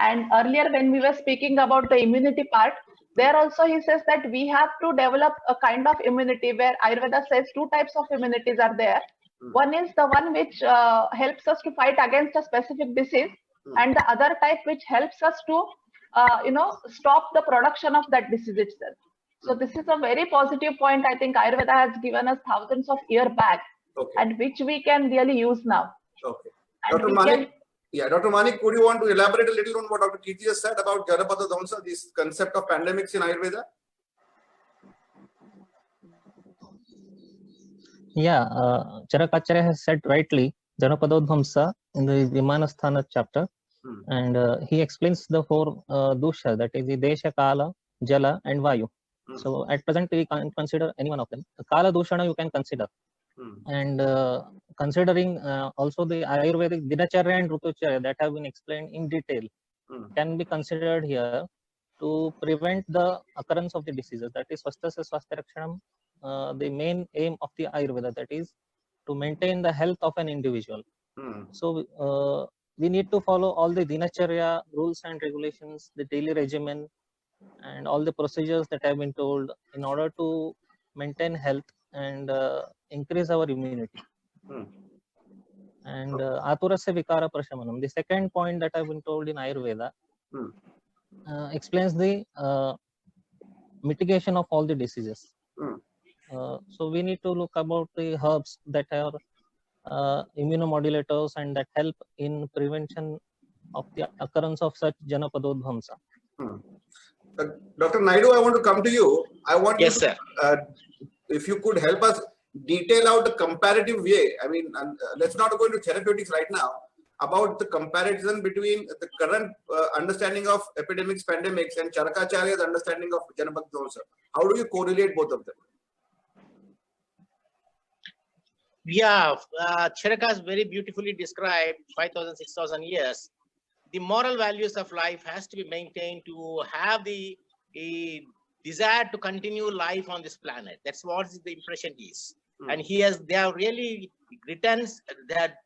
S4: And earlier when we were speaking about the immunity part, there also he says that we have to develop a kind of immunity where Ayurveda says 2 types of immunities are there. One is the one which helps us to fight against a specific disease, and the other type which helps us to stop the production of that disease itself. So this is a very positive point. I think Ayurveda has given us thousands of years back, and which we can really use now.
S1: Okay. Dr. Manik, Dr. Manik, would you want to elaborate a little on what Dr. Kirti has said about Janapada Dhamsa, this concept of pandemics in Ayurveda?
S8: Yeah, Charakacharya has said rightly, Janapada Dhamsa in the Vimanasthana chapter. And he explains the 4 dosha, that is the Desha, Kala, Jala, and Vayu. So at present we can't consider any one of them. Kala Doshana you can consider. And considering also the Ayurvedic Dinacharya and Rutucharya that have been explained in detail can be considered here to prevent the occurrence of the diseases. That is Swasthasya Swasthya Rakshanam, the main aim of the Ayurveda, that is to maintain the health of an individual. So we need to follow all the Dinacharya rules and regulations, the daily regimen, and all the procedures that have been told in order to maintain health and increase our immunity. And Aturasya Vikara Prashamanam, the second point that I've been told in Ayurveda, explains the mitigation of all the diseases. So we need to look about the herbs that are immunomodulators and that help in prevention of the occurrence of such Janapadodhamsa.
S1: Dr. Naidu, I want to come to you. I want
S2: yes,
S1: you to,
S2: sir.
S1: If you could help us detail out the comparative way. I mean, let's not go into therapeutics right now, about the comparison between the current understanding of epidemics, pandemics, and Charakacharya's understanding of Janapada Dhamsa. How do you correlate both of them?
S2: Yeah, Charaka has very beautifully described 5,000, 6,000 years. The moral values of life has to be maintained to have the desire to continue life on this planet. That's what the impression is. And they have really written that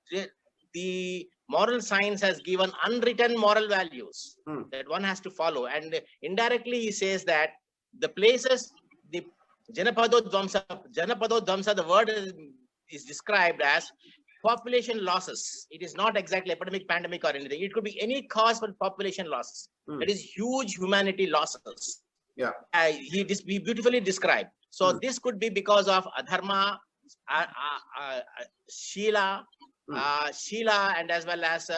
S2: the moral science has given unwritten moral values that one has to follow. And indirectly he says that the places, the Janapadodhamsa, the word is described as population losses. It is not exactly epidemic, pandemic, or anything. It could be any cause for population losses. That is huge humanity losses.
S1: Yeah.
S2: He beautifully described. So this could be because of adharma, Sheila, and as well as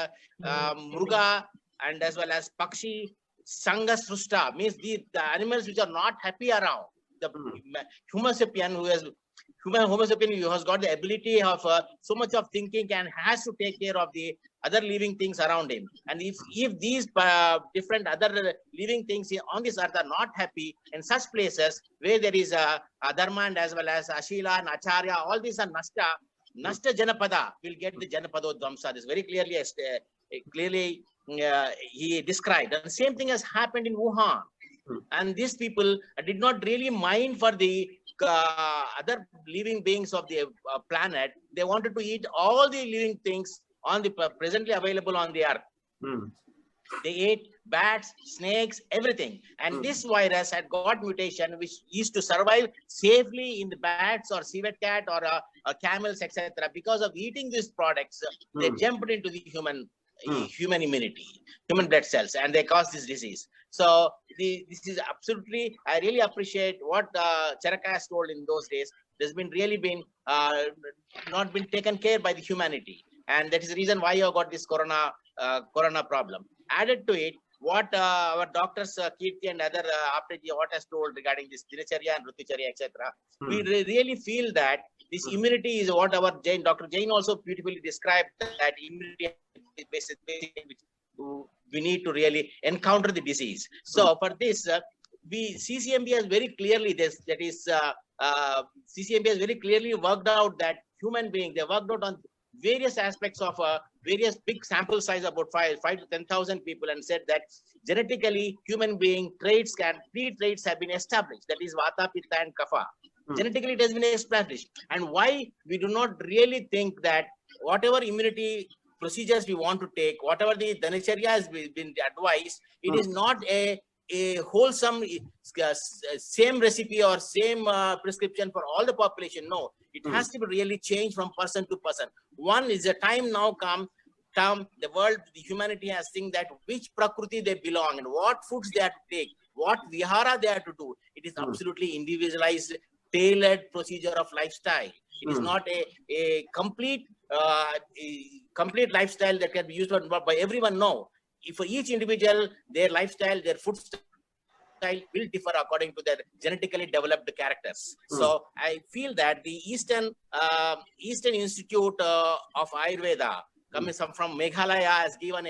S2: Mruga, and as well as Pakshi, Sangha Srushta, means the animals which are not happy around. the Homo sapien who has got the ability of so much of thinking and has to take care of the other living things around him. And if these different other living things on this earth are not happy in such places where there is dharma and as well as ashila and acharya, all these are nashta janapada will get the janapadodvamsa. This very clearly he described. And the same thing has happened in Wuhan. And these people did not really mind for the other living beings of the planet. They wanted to eat all the living things on the presently available on the earth. They ate bats, snakes, everything. And this virus had got mutation which used to survive safely in the bats or civet cat or camels, etc. Because of eating these products, they jumped into the human immunity, human blood cells, and they cause this disease. So this is absolutely, I really appreciate what Charaka has told in those days. There's been not been taken care by the humanity. And that is the reason why you have got this corona problem. Added to it, what our doctors, Kirti and other what has told regarding this Dinacharya and Rutucharya, etc. We really feel that this immunity is what our Dr. Jain also beautifully described, that immunity is basically we need to really encounter the disease. So for this, CCMB has very clearly CCMB has very clearly worked out that human being, they worked out on various aspects of various big sample size, about 5 to 10,000 people, and said that genetically human being three traits have been established. That is Vata, Pitta and Kapha. Genetically it has been established. And why we do not really think that whatever immunity procedures we want to take, whatever the Dinacharya has been advised, it is not a wholesome same recipe or same prescription for all the population. No, it has to be really changed from person to person. One is a time now come, the world, the humanity has seen that which Prakriti they belong and what foods they have to take, what vihara they have to do. It is absolutely individualized, tailored procedure of lifestyle. It is not a complete lifestyle that can be used by everyone. No. If for each individual, their lifestyle, their food style will differ according to their genetically developed characters. So I feel that the Eastern Institute of Ayurveda, coming from Meghalaya, has given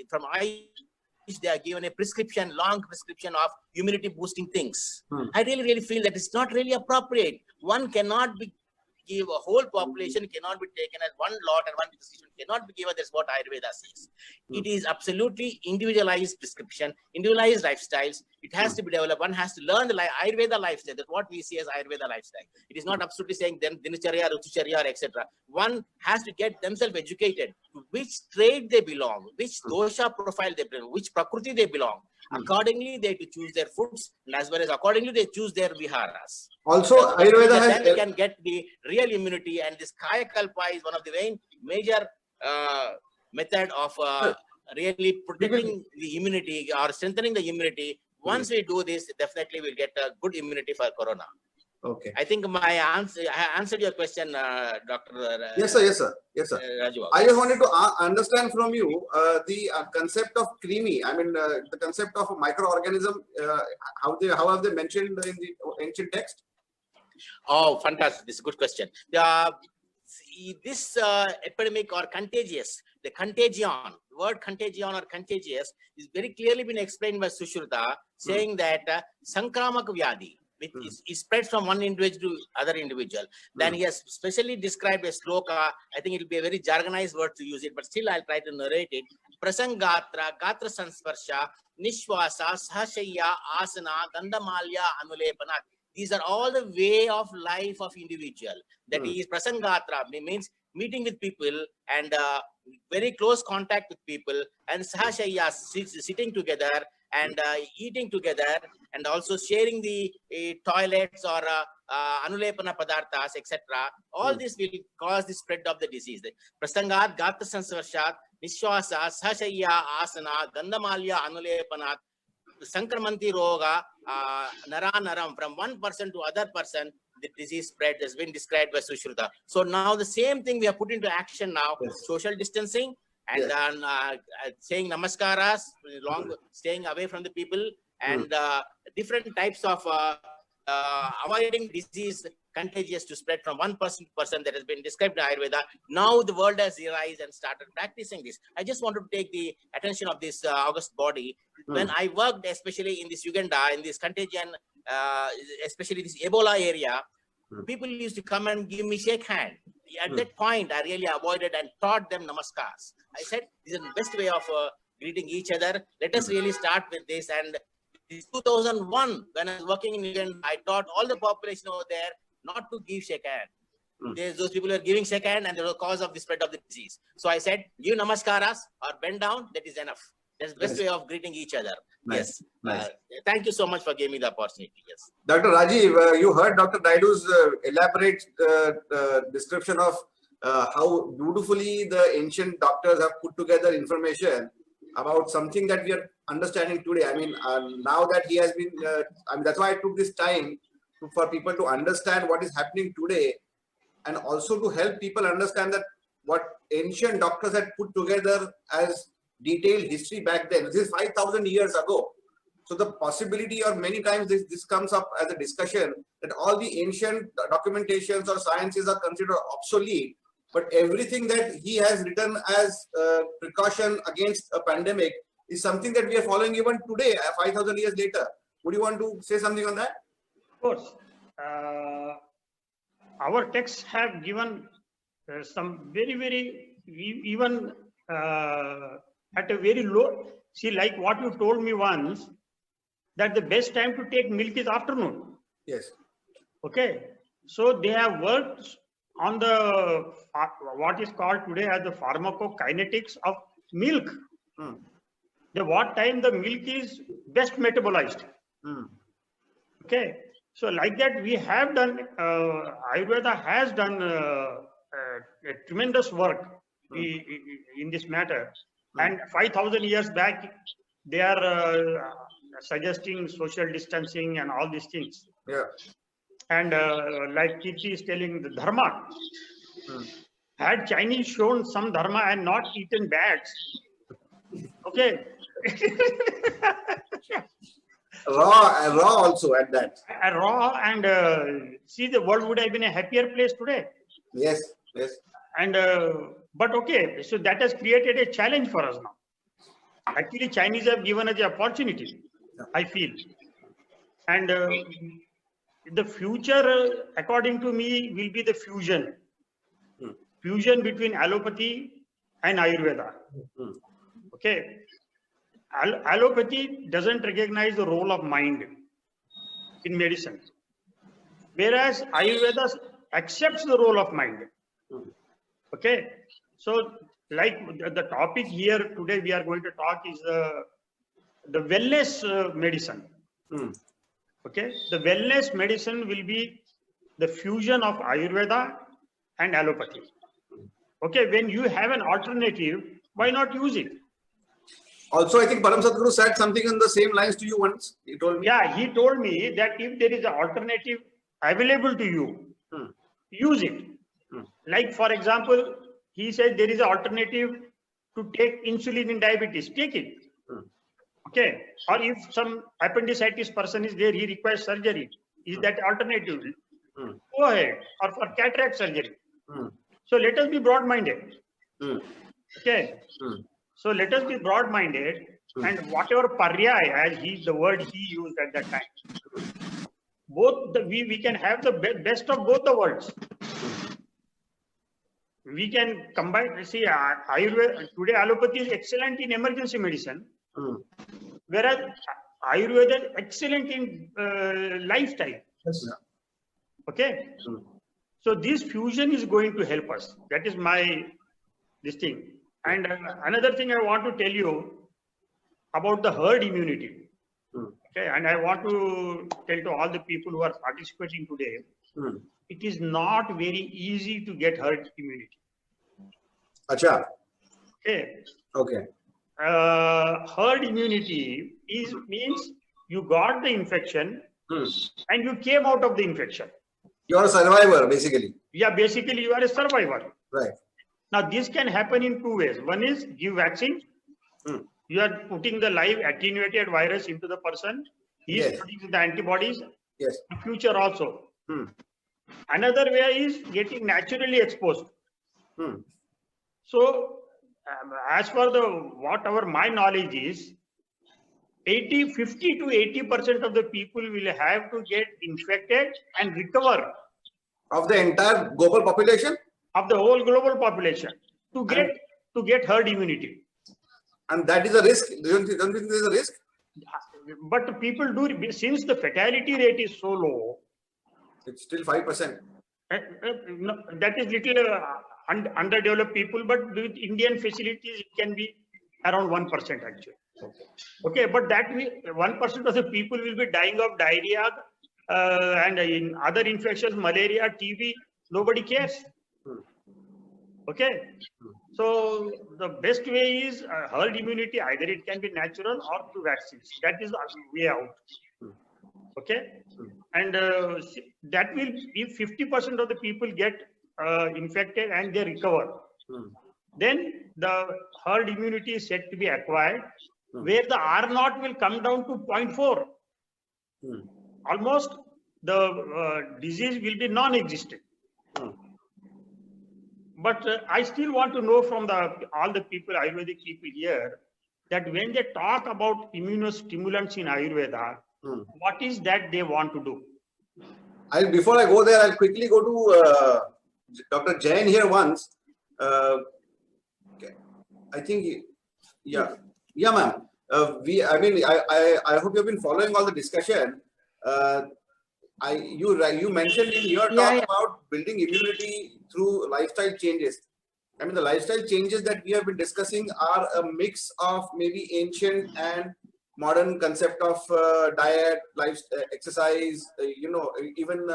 S2: from Ayush, they are given a prescription, long prescription of immunity boosting things. I really feel that it's not really appropriate. One cannot give a whole population, cannot be taken as one lot and one prescription cannot be given. That's what Ayurveda says. It is absolutely individualized prescription, individualized lifestyles. It has to be developed. One has to learn the Ayurveda lifestyle. That's what we see as Ayurveda lifestyle. It is not absolutely saying then Dinacharya, Rutucharya, etc. One has to get themselves educated to which trait they belong, which dosha profile they belong, which prakriti they belong. Accordingly, they to choose their foods, and as well as accordingly they choose their viharas.
S1: Also, Ayurveda has...
S2: Then they can get the real immunity, and this Kaya Kalpa is one of the major method of really protecting the immunity or strengthening the immunity. Once we do this, definitely we'll get a good immunity for corona.
S1: Okay.
S2: I think I answered your question, Dr.
S1: Yes, sir. Yes, sir. Yes, sir.
S2: Raju.
S1: I just wanted to understand from you the concept of creamy. I mean, the concept of a microorganism. How have they mentioned in the ancient text?
S2: Oh, fantastic! This is a good question. This epidemic or contagious, the contagion, the word contagion or contagious is very clearly been explained by Sushruta, saying that Sankramaka Vyadi, which is spread from one individual to other individual. Then he has specially described a sloka. I think it will be a very jargonized word to use it, but still I'll try to narrate it. Prasangatra, Gatra Sansparsha, Nishwasa, Sahashaya, Asana, Gandamalya, Anulepana. These are all the way of life of individual. That is Prasangatra, means meeting with people and very close contact with people, and Sahashaya, sitting together and eating together, and also sharing the toilets or anulepana padarthas, etc. All this will cause the spread of the disease. Prasangat, Gata Sansvarshat, Nishwasa, Sahashaya, Asana, Gandamalya, Anulepanat, Sankramanti Roga, Naranaram, from one person to other person, the disease spread has been described by Sushruta. So now the same thing we have put into action now, social distancing, and saying namaskaras, staying away from the people, and different types of avoiding disease contagious to spread from one person to person that has been described in Ayurveda. Now the world has realized and started practicing this. I just wanted to take the attention of this august body. When I worked, especially in this Uganda, in this contagion, especially this Ebola area, people used to come and give me shake hand. At that point, I really avoided and taught them namaskars. I said, this is the best way of greeting each other. Let us really start with this. And in 2001, when I was working in Uganda, I taught all the population over there not to give shake hand. Those people were giving shake hand, and they were the cause of the spread of the disease. So I said, give namaskaras or bend down, that is enough. That's the best way of greeting each other.
S1: Nice.
S2: Yes. Thank you so much for giving me the opportunity. Yes.
S1: Dr. Rajiv, you heard Dr. Naidu's elaborate description of how beautifully the ancient doctors have put together information about something that we are understanding today. I mean, now that he has been, that's why I took this time for people to understand what is happening today, and also to help people understand that what ancient doctors had put together as detailed history back then. This is 5,000 years ago. So the possibility, or many times this comes up as a discussion, that all the ancient documentations or sciences are considered obsolete, but everything that he has written as precaution against a pandemic is something that we are following even today, 5,000 years later. Would you want to say something on that?
S6: Of course. Our texts have given some very, even at a very low, see, like what you told me once, that the best time to take milk is afternoon.
S1: Yes.
S6: Okay. So they have worked on the, what is called today as the pharmacokinetics of milk. The what time the milk is best metabolized. Okay. So like that, we have done, Ayurveda has done a tremendous work in this matter. And 5,000 years back, they are suggesting social distancing and all these things.
S1: Yeah.
S6: And like Kirti is telling, the dharma. Had Chinese shown some dharma and not eaten bats, okay.
S1: raw also at that.
S6: Raw, and see, the world would have been a happier place today.
S1: Yes, yes.
S6: And but okay, so that has created a challenge for us now. Actually, Chinese have given us the opportunity, I feel. And the future, according to me, will be the fusion. Fusion between allopathy and Ayurveda. Okay. Allopathy doesn't recognize the role of mind in medicine, whereas Ayurveda accepts the role of mind. Okay. So, like the topic here today we are going to talk is the wellness medicine. Okay. The wellness medicine will be the fusion of Ayurveda and allopathy. Okay. When you have an alternative, why not use it?
S1: Also, I think Param Sadguru said something on the same lines to you once. He told me.
S6: Yeah, he told me that if there is an alternative available to you, use it. Like, for example, he said there is an alternative to take insulin in diabetes. Take it. Okay. Or if some appendicitis person is there, he requires surgery. Is that alternative? Go ahead. Or for cataract surgery. So let us be broad-minded. Okay. So let us be broad-minded, and whatever paryay, as the word he used at that time, both we can have the best of both the worlds. We can combine. See, Ayurveda today, allopathy is excellent in emergency medicine, whereas Ayurveda is excellent in lifestyle. Okay. So this fusion is going to help us. That is my thing. And another thing I want to tell you about the herd immunity. Okay, and I want to tell to all the people who are participating today, it is not very easy to get herd immunity.
S1: Acha.
S6: Okay.
S1: Okay.
S6: Herd immunity means you got the infection and you came out of the infection.
S1: You are a survivor, basically.
S6: Yeah, basically you are a survivor.
S1: Right.
S6: Now, this can happen in two ways. One is give vaccine. You are putting the live attenuated virus into the person. He is producing the antibodies,
S1: Yes.
S6: in future also. Another way is getting naturally exposed. So, as for whatever my knowledge is, 50 to 80% of the people will have to get infected and recover.
S1: Of the entire global population?
S6: Of the whole global population to get herd immunity.
S1: And that is a risk. Don't you think there is a risk?
S6: But people do, since the fatality rate is so low.
S1: It's still 5%.
S6: No, that is little underdeveloped people, but with Indian facilities, it can be around 1% actually. Okay, but that 1% of the people will be dying of diarrhea and in other infections, malaria, TB, nobody cares. Okay, so the best way is herd immunity. Either it can be natural or through vaccines. That is the way out. Okay, and that will, if 50% of the people get infected and they recover, then the herd immunity is said to be acquired, where the R0 will come down to 0.4. Almost the disease will be non-existent. But I still want to know from all the people, Ayurvedic people here, that when they talk about immunostimulants in Ayurveda, what is that they want to do?
S1: Before I go there, I'll quickly go to Dr. Jain here once. I think, ma'am. I hope you've been following all the discussion. You mentioned in your talk about building immunity through lifestyle changes. I mean, the lifestyle changes that we have been discussing are a mix of maybe ancient and modern concept of diet, exercise, even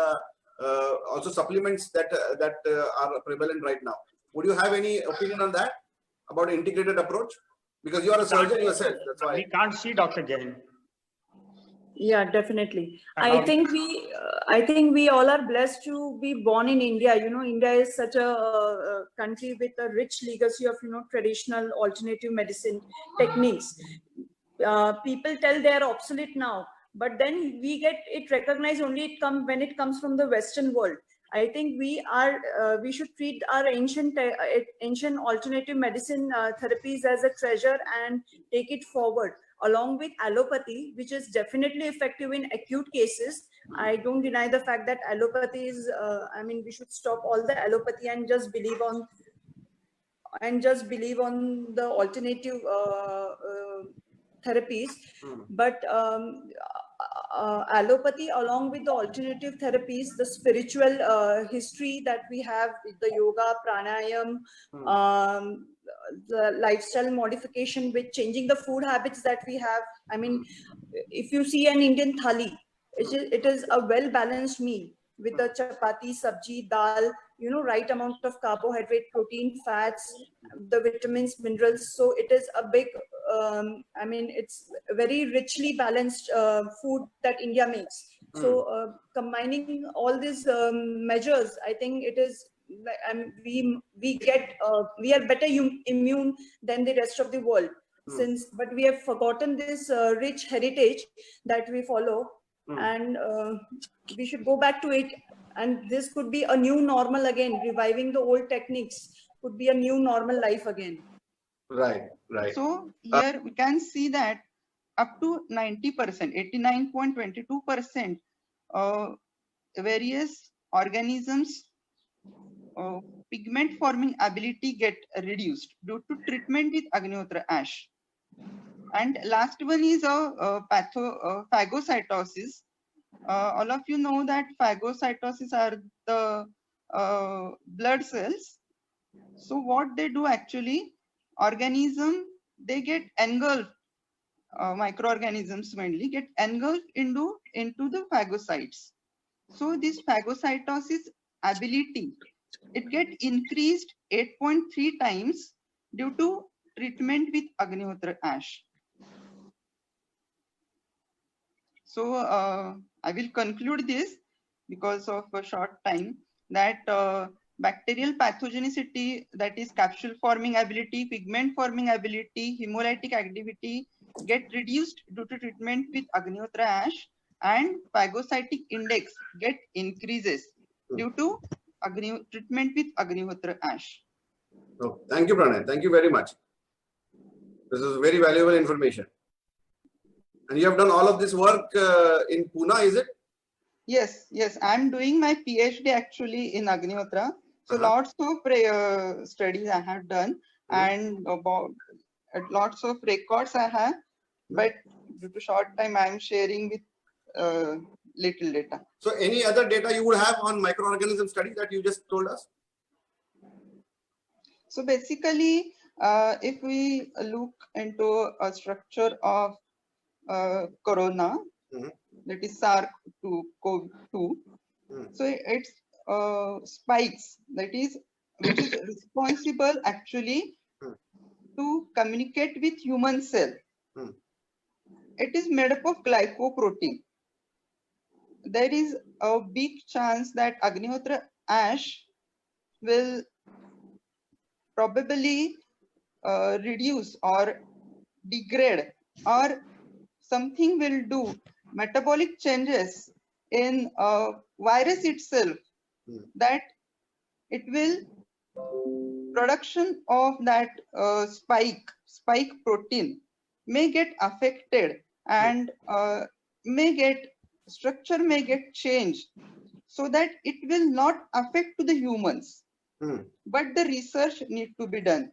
S1: also supplements that are prevalent right now. Would you have any opinion on that, about integrated approach? Because you are a surgeon yourself. That's why
S6: we can't see Dr. Jain.
S7: Yeah, definitely. I think we all are blessed to be born in India. You know, India is such a country with a rich legacy of, traditional alternative medicine techniques. People tell they are obsolete now, but then we get it recognized only when it comes from the Western world. I think we should treat our ancient alternative medicine therapies as a treasure and take it forward, along with allopathy, which is definitely effective in acute cases. I don't deny the fact that allopathy is, we should stop all the allopathy and just believe on the alternative therapies. But allopathy, along with the alternative therapies, the spiritual history that we have, the yoga, pranayam, the lifestyle modification with changing the food habits that we have. I mean, if you see an Indian thali, it is a well-balanced meal with the chapati, sabji, dal, right amount of carbohydrate, protein, fats, the vitamins, minerals. So it is a big, it's very richly balanced food that India makes. So combining all these measures, I think it is, we are better immune than the rest of the world. But we have forgotten this rich heritage that we follow, and we should go back to it. And this could be a new normal again. Reviving the old techniques could be a new normal life again.
S1: Right.
S9: So here we can see that up to 90%, 89.22%, various organisms pigment forming ability get reduced due to treatment with Agnihotra ash. And last one is phagocytosis. All of you know that phagocytosis are the blood cells. So what they do actually, they get engulfed, microorganisms mainly get engulfed into the phagocytes. So this phagocytosis ability, it get increased 8.3 times due to treatment with Agnihotra ash. So I will conclude this because of a short time, that bacterial pathogenicity, that is capsule forming ability, pigment forming ability, hemolytic activity get reduced due to treatment with Agnihotra ash, and phagocytic index get increases due to treatment with Agnihotra ash.
S1: Oh, thank you, Pranay. Thank you very much. This is very valuable information. And you have done all of this work in Pune, is it?
S9: Yes, yes. I'm doing my PhD actually in Agnihotra. So lots of studies I have done and about lots of records I have, but due to short time I am sharing with little data.
S1: So any other data you would have on microorganism study that you just told us?
S9: So basically, if we look into a structure of corona, that is SARS-CoV-2, so it's spikes, that is, which is responsible actually to communicate with human cell. It is made up of glycoprotein. There is a big chance that Agnihotra ash will probably reduce or degrade, or something will do metabolic changes in virus itself, that it will production of that spike protein may get affected and structure may get changed so that it will not affect to the humans. But the research need to be done.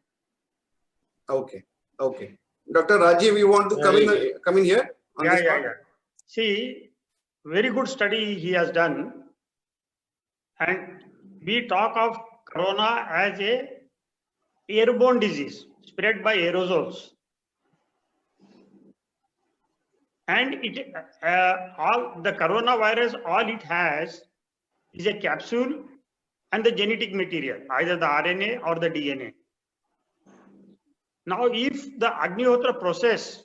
S1: Okay. Okay. Dr. Rajiv, you want to come in here?
S6: Yeah. See, very good study he has done. And we talk of corona as a airborne disease spread by aerosols. And it all the coronavirus, all it has is a capsule and the genetic material, either the RNA or the DNA. Now, if the Agnihotra process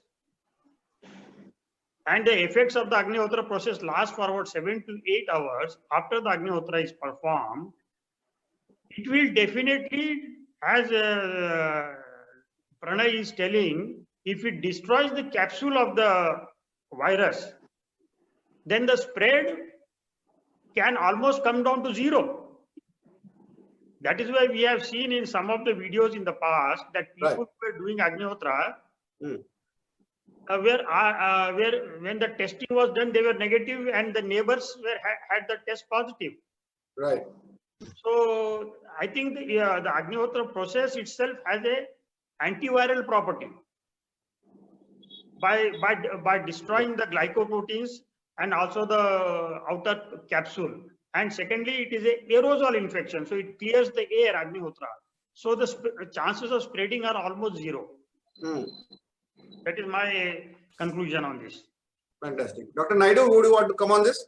S6: and the effects of the Agnihotra process last for about 7 to 8 hours after the Agnihotra is performed, it will definitely, as Pranay is telling, if it destroys the capsule of the virus, then the spread can almost come down to zero. That is why we have seen in some of the videos in the past that people were doing Agnihotra, where when the testing was done, they were negative and the neighbors had the test positive.
S1: Right.
S6: So I think the Agnihotra process itself has a antiviral property by destroying the glycoproteins and also the outer capsule. And secondly, it is a aerosol infection, so it clears the air, Agnihotra. So the chances of spreading are almost zero. That is my conclusion on this.
S1: Fantastic. Dr. Naidu, would you want to come on this?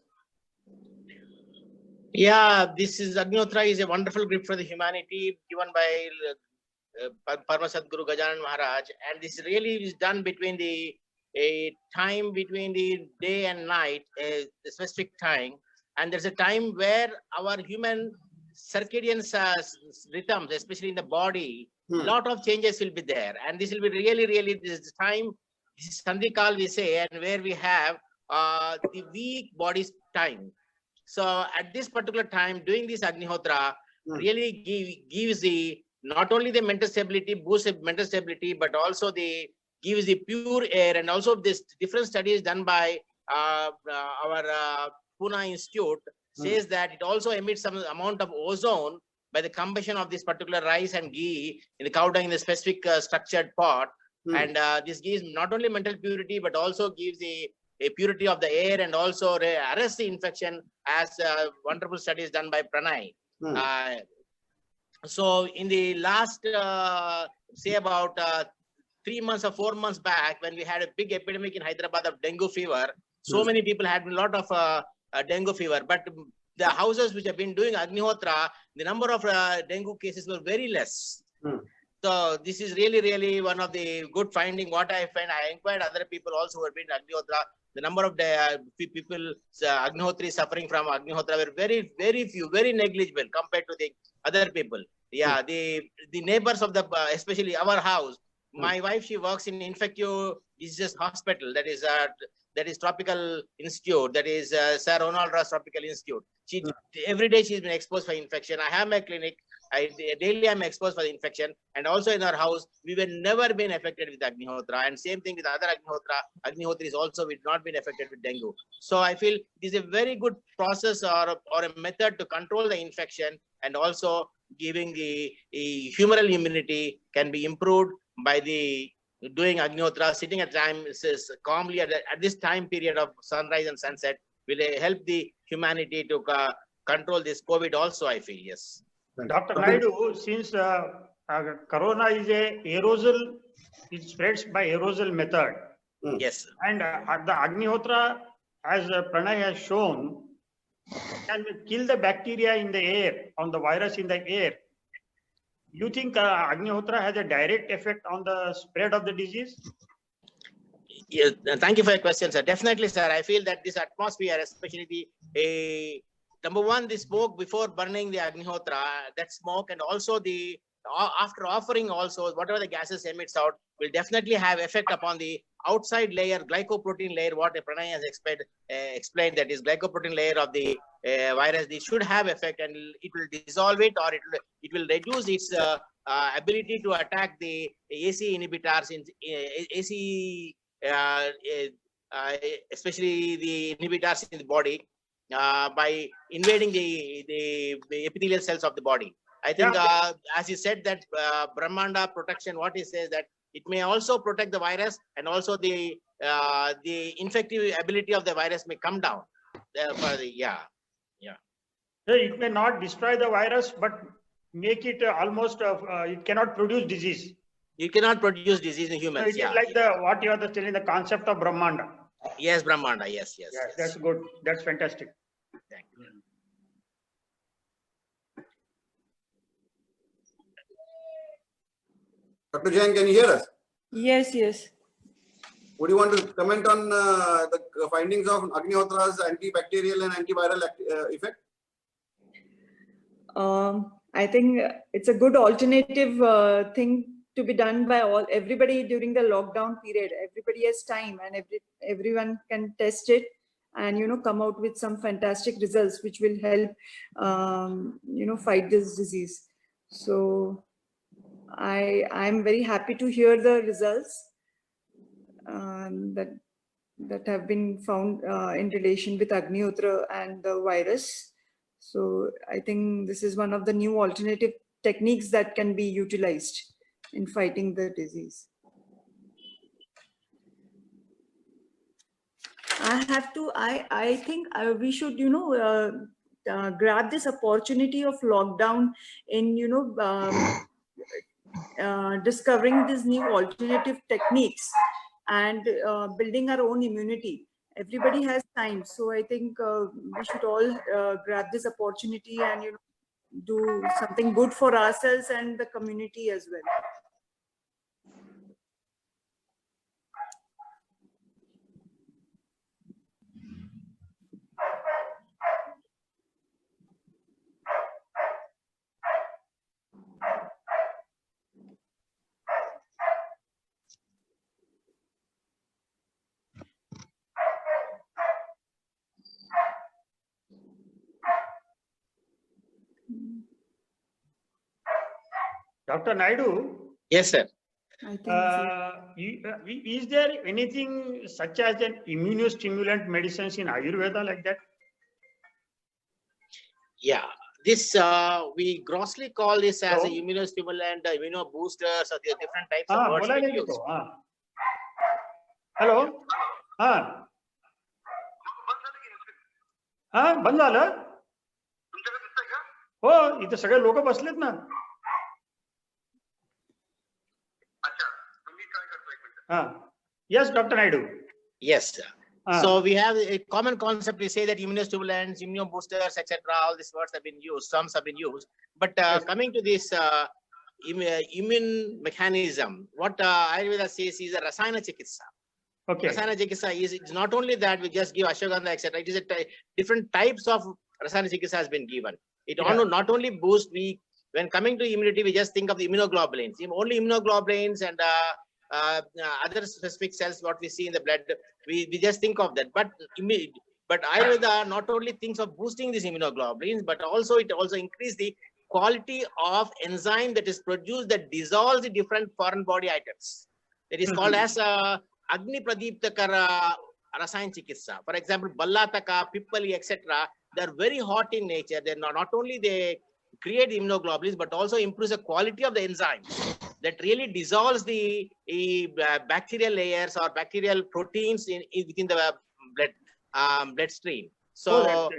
S2: Yeah, this is Agnihotra is a wonderful gift for the humanity given by Parama Sadguru Gajanan Maharaj, and this really is done between a time between the day and night, a specific time. And there's a time where our human circadian rhythms, especially in the body, lot of changes will be there. And this will be really, this time, this is Sandhikal we say, and where we have the weak body's time. So at this particular time, doing this Agnihotra really gives the, not only the mental stability, boosts mental stability, but also gives the pure air. And also this different studies done by our Pune Institute says that it also emits some amount of ozone by the combustion of this particular rice and ghee in the cow dung in the specific structured pot. And this gives not only mental purity, but also gives a purity of the air and also arrests the infection, as wonderful studies done by Pranay. So in the last, say about 3 months or 4 months back, when we had a big epidemic in Hyderabad of dengue fever, so many people had a lot of dengue fever, but the houses which have been doing Agnihotra, the number of dengue cases were very less. So this is really one of the good finding. What I find, I inquired other people also who have been Agnihotra. The number of people Agnihotri suffering from Agnihotra were very few, very negligible compared to the other people. Yeah, the neighbors of the, especially our house. My wife, she works in infectious diseases hospital. That is that is Tropical Institute, that is Sir Ronald Ross Tropical Institute. Every day she's been exposed for infection. I have my clinic. Daily I'm exposed for the infection, and also in our house we were never been affected with Agnihotra, and same thing with other Agnihotris also we've not been affected with dengue. So I feel this is a very good process or a method to control the infection, and also giving the humoral immunity can be improved by the doing Agnihotra, sitting at time calmly at this time period of sunrise and sunset will help the humanity to control this COVID also, I feel. Yes.
S6: Dr. Naidu, since corona is a aerosol, it spreads by aerosol method.
S2: Yes.
S6: And the Agnihotra, as Pranay has shown, can kill the bacteria in the air, on the virus in the air. You think Agnihotra has a direct effect on the spread of the disease?
S2: Yes, thank you for your question, sir. Definitely, sir. I feel that this atmosphere, especially the number one, the smoke before burning the Agnihotra, that smoke, and also the after offering also whatever the gases emits out will definitely have effect upon the outside layer, glycoprotein layer, what Pranay has explained, that is glycoprotein layer of the virus. This should have effect, and it will dissolve it, or it will reduce its ability to attack the AC inhibitors in AC, especially the inhibitors in the body, by invading the epithelial cells of the body. I think, as you said, that Brahmanda protection, what he says that it may also protect the virus, and also the infective ability of the virus may come down.
S6: It may not destroy the virus, but make it almost, it cannot produce disease.
S2: You cannot produce disease in humans.
S6: So it is like what you are telling, the concept of Brahmanda.
S2: Yes, Brahmanda. Yes.
S6: That's good. That's fantastic.
S2: Thank you.
S1: Dr. Jain, can you hear us?
S7: Yes.
S1: Would you want to comment on the findings of Agnihotra's antibacterial and antiviral effect?
S7: I think it's a good alternative thing to be done by everybody during the lockdown period. Everybody has time, and everyone can test it, and come out with some fantastic results which will help fight this disease. So I'm very happy to hear the results that have been found in relation with Agnihotra and the virus. So I think this is one of the new alternative techniques that can be utilized in fighting the disease. I think we should, grab this opportunity of lockdown in, discovering these new alternative techniques and building our own immunity. Everybody has time, so I think we should all grab this opportunity and do something good for ourselves and the community as well.
S6: Dr. Naidu?
S2: Yes, sir.
S7: I think
S6: is there anything such as an immunostimulant medicines in Ayurveda like that?
S2: Yeah, this we grossly call this as a immunostimulant, immunoboosters, or the different types of words we use.
S6: Hello? बंद झालं? हो, इथे सगळे लोक बसलेत ना. Yes, Dr. Naidu.
S2: Yes, sir. So we have a common concept. We say that immunostimulants, immunoboosters, etc. All these words have been used. Some have been used. But coming to this immune mechanism, what Ayurveda says is a rasayana chikitsa.
S6: Okay.
S2: Rasayana chikitsa is not only that we just give ashwagandha, etc. It is different types of rasayana chikitsa has been given. It not only boosts. When coming to immunity, we just think of the immunoglobulins. Only immunoglobulins and other specific cells, what we see in the blood, we just think of that. But Ayurveda not only thinks of boosting these immunoglobulins, but also it also increases the quality of enzyme that is produced that dissolves the different foreign body items. It is called as Agni Pradiptakara Rasayan Chikitsa. For example, Ballataka, Pippali, etc. They are very hot in nature. They not only they create immunoglobulins, but also improves the quality of the enzymes that really dissolves the bacterial layers or bacterial proteins within the bloodstream. So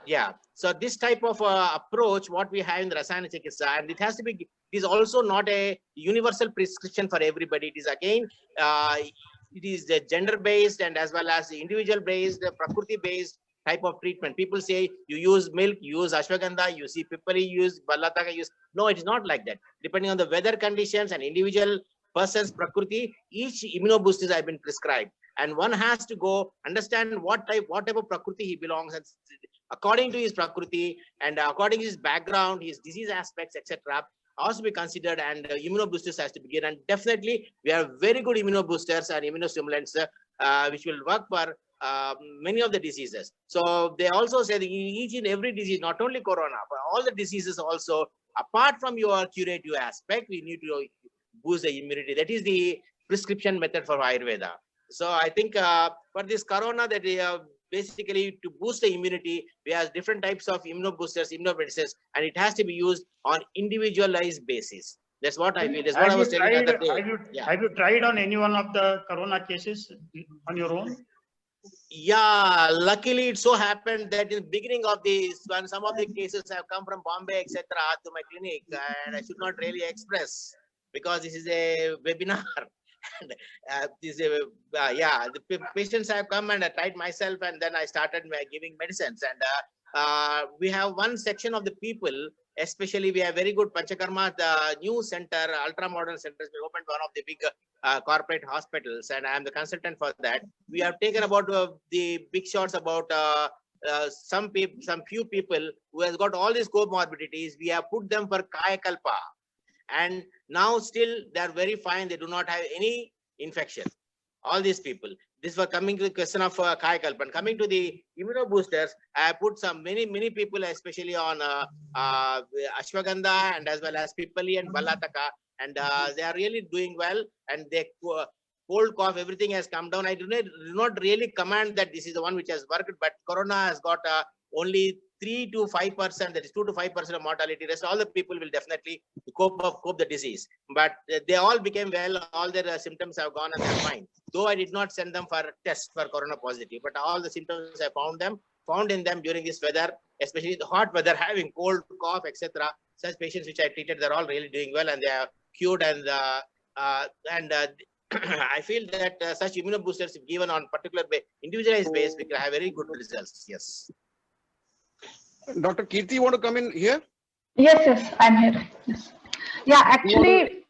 S2: yeah, so this type of approach, what we have in the Rasayana Chikitsa, and it has to be, it is also not a universal prescription for everybody. It is again, it is the gender-based and as well as the individual-based, Prakriti-based type of treatment. People say you use milk, you use ashwagandha, you see Pippali, you use Ballataka, use. No, it is not like that. Depending on the weather conditions and individual person's Prakriti, each immunoboosters have been prescribed. And one has to go understand what type of Prakriti he belongs, and according to his Prakriti and according to his background, his disease aspects, etc., has to be considered, and immunoboosters has to begin. And definitely, we have very good immunoboosters and immunostimulants which will work for many of the diseases. So they also say that each and every disease, not only corona, but all the diseases also, apart from your curative aspect, we need to boost the immunity. That is the prescription method for Ayurveda. So I think for this corona, that basically to boost the immunity, we have different types of immunoboosters, immunomedicines, and it has to be used on individualized basis. That's what I feel. That's what I was telling the other day.
S6: Have you tried on any one of the corona cases on your own?
S2: Yeah, luckily it so happened that in the beginning of this, when some of the cases have come from Bombay, etc., to my clinic, and I should not really express because this is a webinar. The patients have come and I tried myself, and then I started giving medicines. And we have one section of the people, especially we have very good Panchakarma, the new center, ultra modern centers. We opened one of the big corporate hospitals, and I am the consultant for that. We have taken about the big shots about some few people who has got all these comorbidities. We have put them for Kaya Kalpa. And now still they are very fine. They do not have any infection. All these people. This was coming to the question of Kaya Kalpan. Coming to the immunoboosters, I put some many people, especially on ashwagandha and as well as Pippali and Ballataka, and they are really doing well. And they cold cough, everything has come down. I do not really command that this is the one which has worked, but corona has got only 3 to 5%, that is 2 to 5% of mortality. Rest all the people will definitely cope the disease. But they all became well, all their symptoms have gone and they're fine. Though I did not send them for a test for corona positive, but all the symptoms I found in them during this weather, especially the hot weather, having cold, cough, etc. Such patients which I treated, they're all really doing well and they are cured. And I feel that such immunoboosters, if given on particular individualized base, we can have very good results. Yes.
S10: Dr. Kirti, you want to come in here?
S4: Yes, I'm here. Yes. Yeah, actually,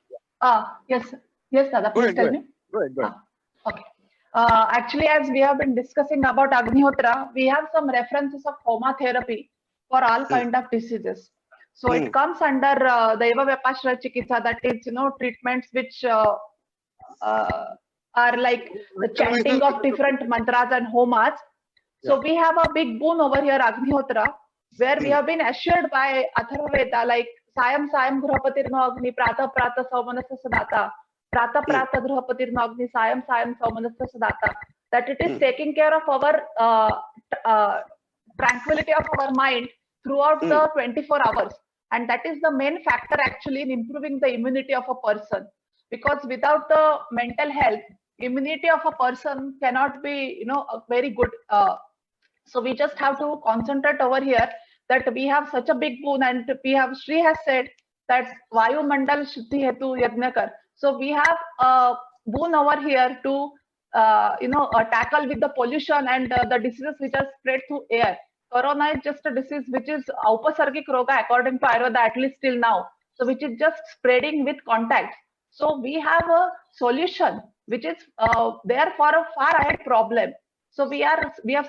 S4: yes, Dada, please tell me.
S10: Go ahead.
S4: Okay. Actually, as we have been discussing about Agnihotra, we have some references of Homa therapy for all kind of diseases. So it comes under Daiva Vyapashra Chikitsa, that is, treatments which are like the chanting of different mantras and homas. So we have a big boon over here, Agnihotra, where we have been assured by Atharvaveda, like Sayam Gruhapatirno Agni, Prata Saumanasa Sadata, Prata Gruhapatirno Agni, Sayam Saumanasa Sadata, that it is taking care of our tranquility of our mind throughout the 24 hours. And that is the main factor actually in improving the immunity of a person. Because without the mental health, immunity of a person cannot be, a very good. So we just have to concentrate over here that we have such a big boon, and Shri has said that Vayu Mandal Shuddhi Hetu Yajnakar. So we have a boon over here to, tackle with the pollution and the diseases which are spread through air. Corona is just a disease which is Upasargik Roga according to Ayurveda, at least till now. So which is just spreading with contact. So we have a solution which is there for a far ahead problem. So we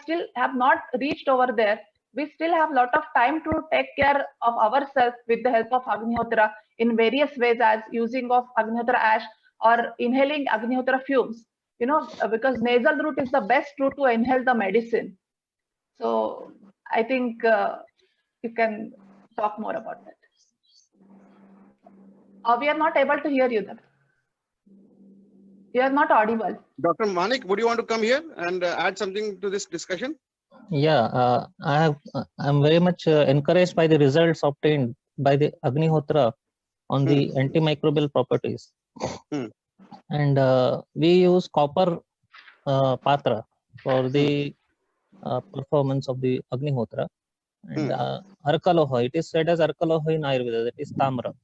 S4: still have not reached over there. We still have a lot of time to take care of ourselves with the help of Agnihotra in various ways, as using of Agnihotra ash, or inhaling Agnihotra fumes, because nasal route is the best route to inhale the medicine. So I think you can talk more about that. We are not able to hear you. You are not audible.
S10: Dr. Manik, would you want to come here and add something to this discussion?
S8: Yeah, I'm very much encouraged by the results obtained by the Agnihotra on the antimicrobial properties. And we use copper patra for the performance of the Agnihotra. And Arkaloha, it is said as Arkaloha in Ayurveda, that is Tamra.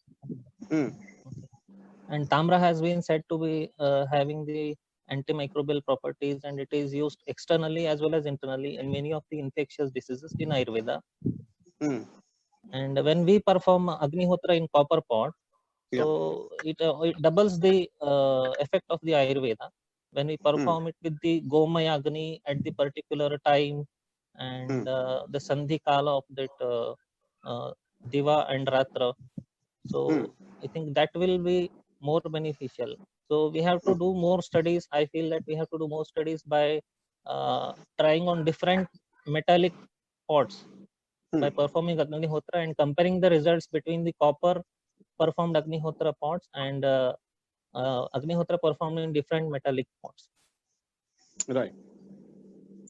S8: And Tamra has been said to be having the antimicrobial properties, and it is used externally as well as internally in many of the infectious diseases in Ayurveda. And when we perform Agnihotra in copper pot, so it doubles the effect of the Ayurveda when we perform it with the Gomaya Agni at the particular time and the Sandhi Kala of that Diva and Ratra. So I think that will be more beneficial. So we have to do more studies. I feel that we have to do more studies by trying on different metallic pots by performing Agnihotra and comparing the results between the copper performed Agnihotra pots and Agnihotra performed in different metallic pots.
S10: Right.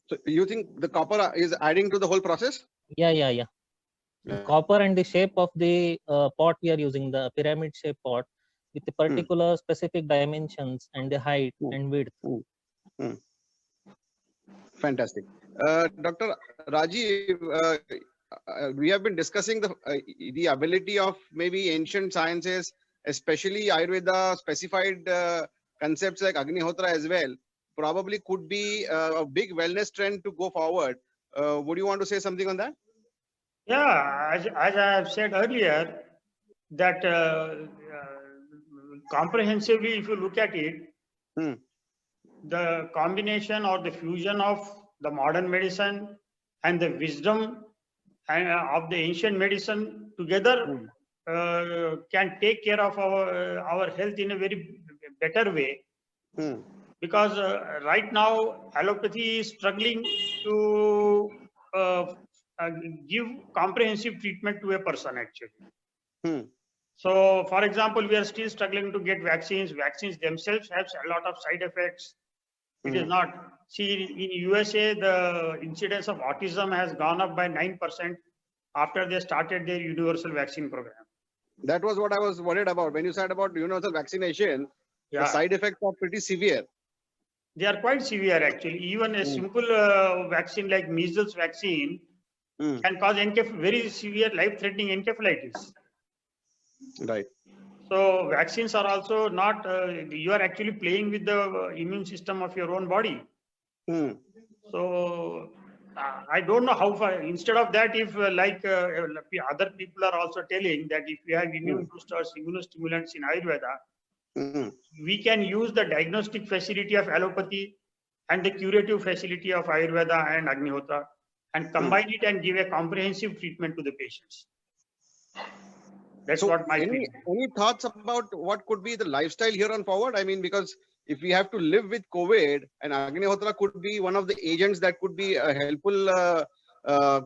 S10: So you think the copper is adding to the whole process?
S8: Yeah. The copper and the shape of the pot we are using, the pyramid shape pot with the particular specific dimensions and the height and width.
S10: Fantastic. Dr. Rajiv, we have been discussing the ability of maybe ancient sciences, especially Ayurveda specified concepts like Agnihotra as well, probably could be a big wellness trend to go forward. Would you want to say something on that?
S6: Yeah, as I have said earlier, that comprehensively, if you look at it, the combination or the fusion of the modern medicine and the wisdom of the ancient medicine together can take care of our health in a very better way. Because right now, allopathy is struggling to give comprehensive treatment to a person actually. So, for example, we are still struggling to get vaccines. Vaccines themselves have a lot of side effects. It is not. See, in USA, the incidence of autism has gone up by 9% after they started their universal vaccine program.
S10: That was what I was worried about. When you said about universal vaccination, the side effects are pretty severe.
S6: They are quite severe actually. Even a simple vaccine like measles vaccine can cause very severe life-threatening encephalitis.
S10: Right.
S6: So vaccines are also not, you are actually playing with the immune system of your own body. So I don't know how far, instead of that, if other people are also telling that if we have immune boosters, immunostimulants in Ayurveda, we can use the diagnostic facility of allopathy and the curative facility of Ayurveda and Agnihotra and combine it and give a comprehensive treatment to the patients. That's what my
S10: any thoughts about what could be the lifestyle here on forward? I mean, because if we have to live with COVID, and Agnihotra could be one of the agents that could be a helpful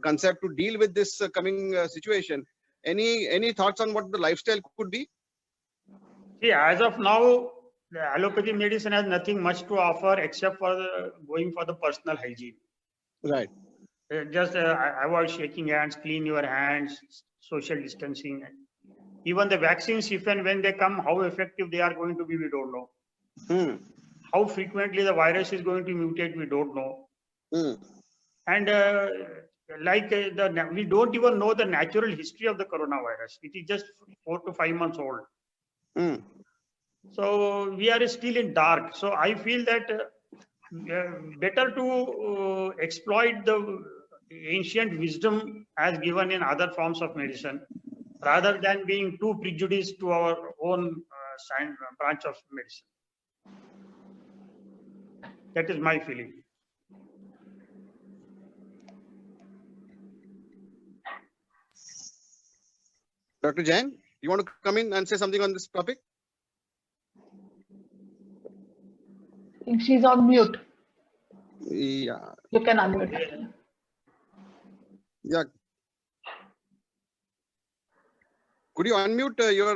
S10: concept to deal with this coming situation. Any thoughts on what the lifestyle could be?
S6: See, as of now, the allopathy medicine has nothing much to offer except for going for the personal hygiene.
S10: Right.
S6: Just avoid shaking hands, clean your hands, social distancing. Even the vaccines, if and when they come, how effective they are going to be, we don't know. How frequently the virus is going to mutate, we don't know. And we don't even know the natural history of the coronavirus. It is just 4 to 5 months old. So we are still in dark. So I feel that better to exploit the ancient wisdom as given in other forms of medicine, rather than being too prejudiced to our own branch of medicine. That is my feeling.
S10: Dr. Jain, you want to come in and say something on this topic?
S4: think she's on mute.
S10: Yeah.
S4: You can unmute.
S10: Yeah. Could you unmute your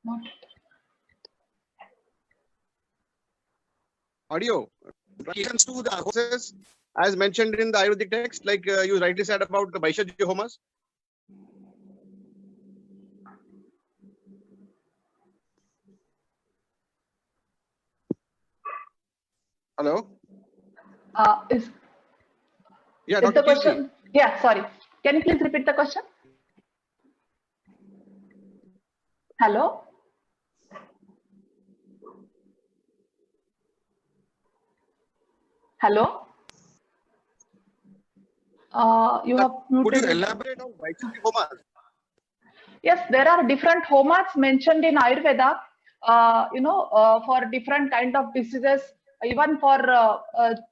S4: Not.
S10: audio? Applications to the horses, as mentioned in the Ayurvedic text, like you rightly said about the Vaishajya Homas. Hello?
S4: Is
S10: Yeah,
S4: the
S10: Dr. Kirti.
S4: question? Yeah, sorry. Can you please repeat the question? Hello? Hello? You have
S10: Could
S4: muted.
S10: you elaborate on Vaishajya Homas?
S4: Yes, there are different homas mentioned in Ayurveda, for different kind of diseases, even for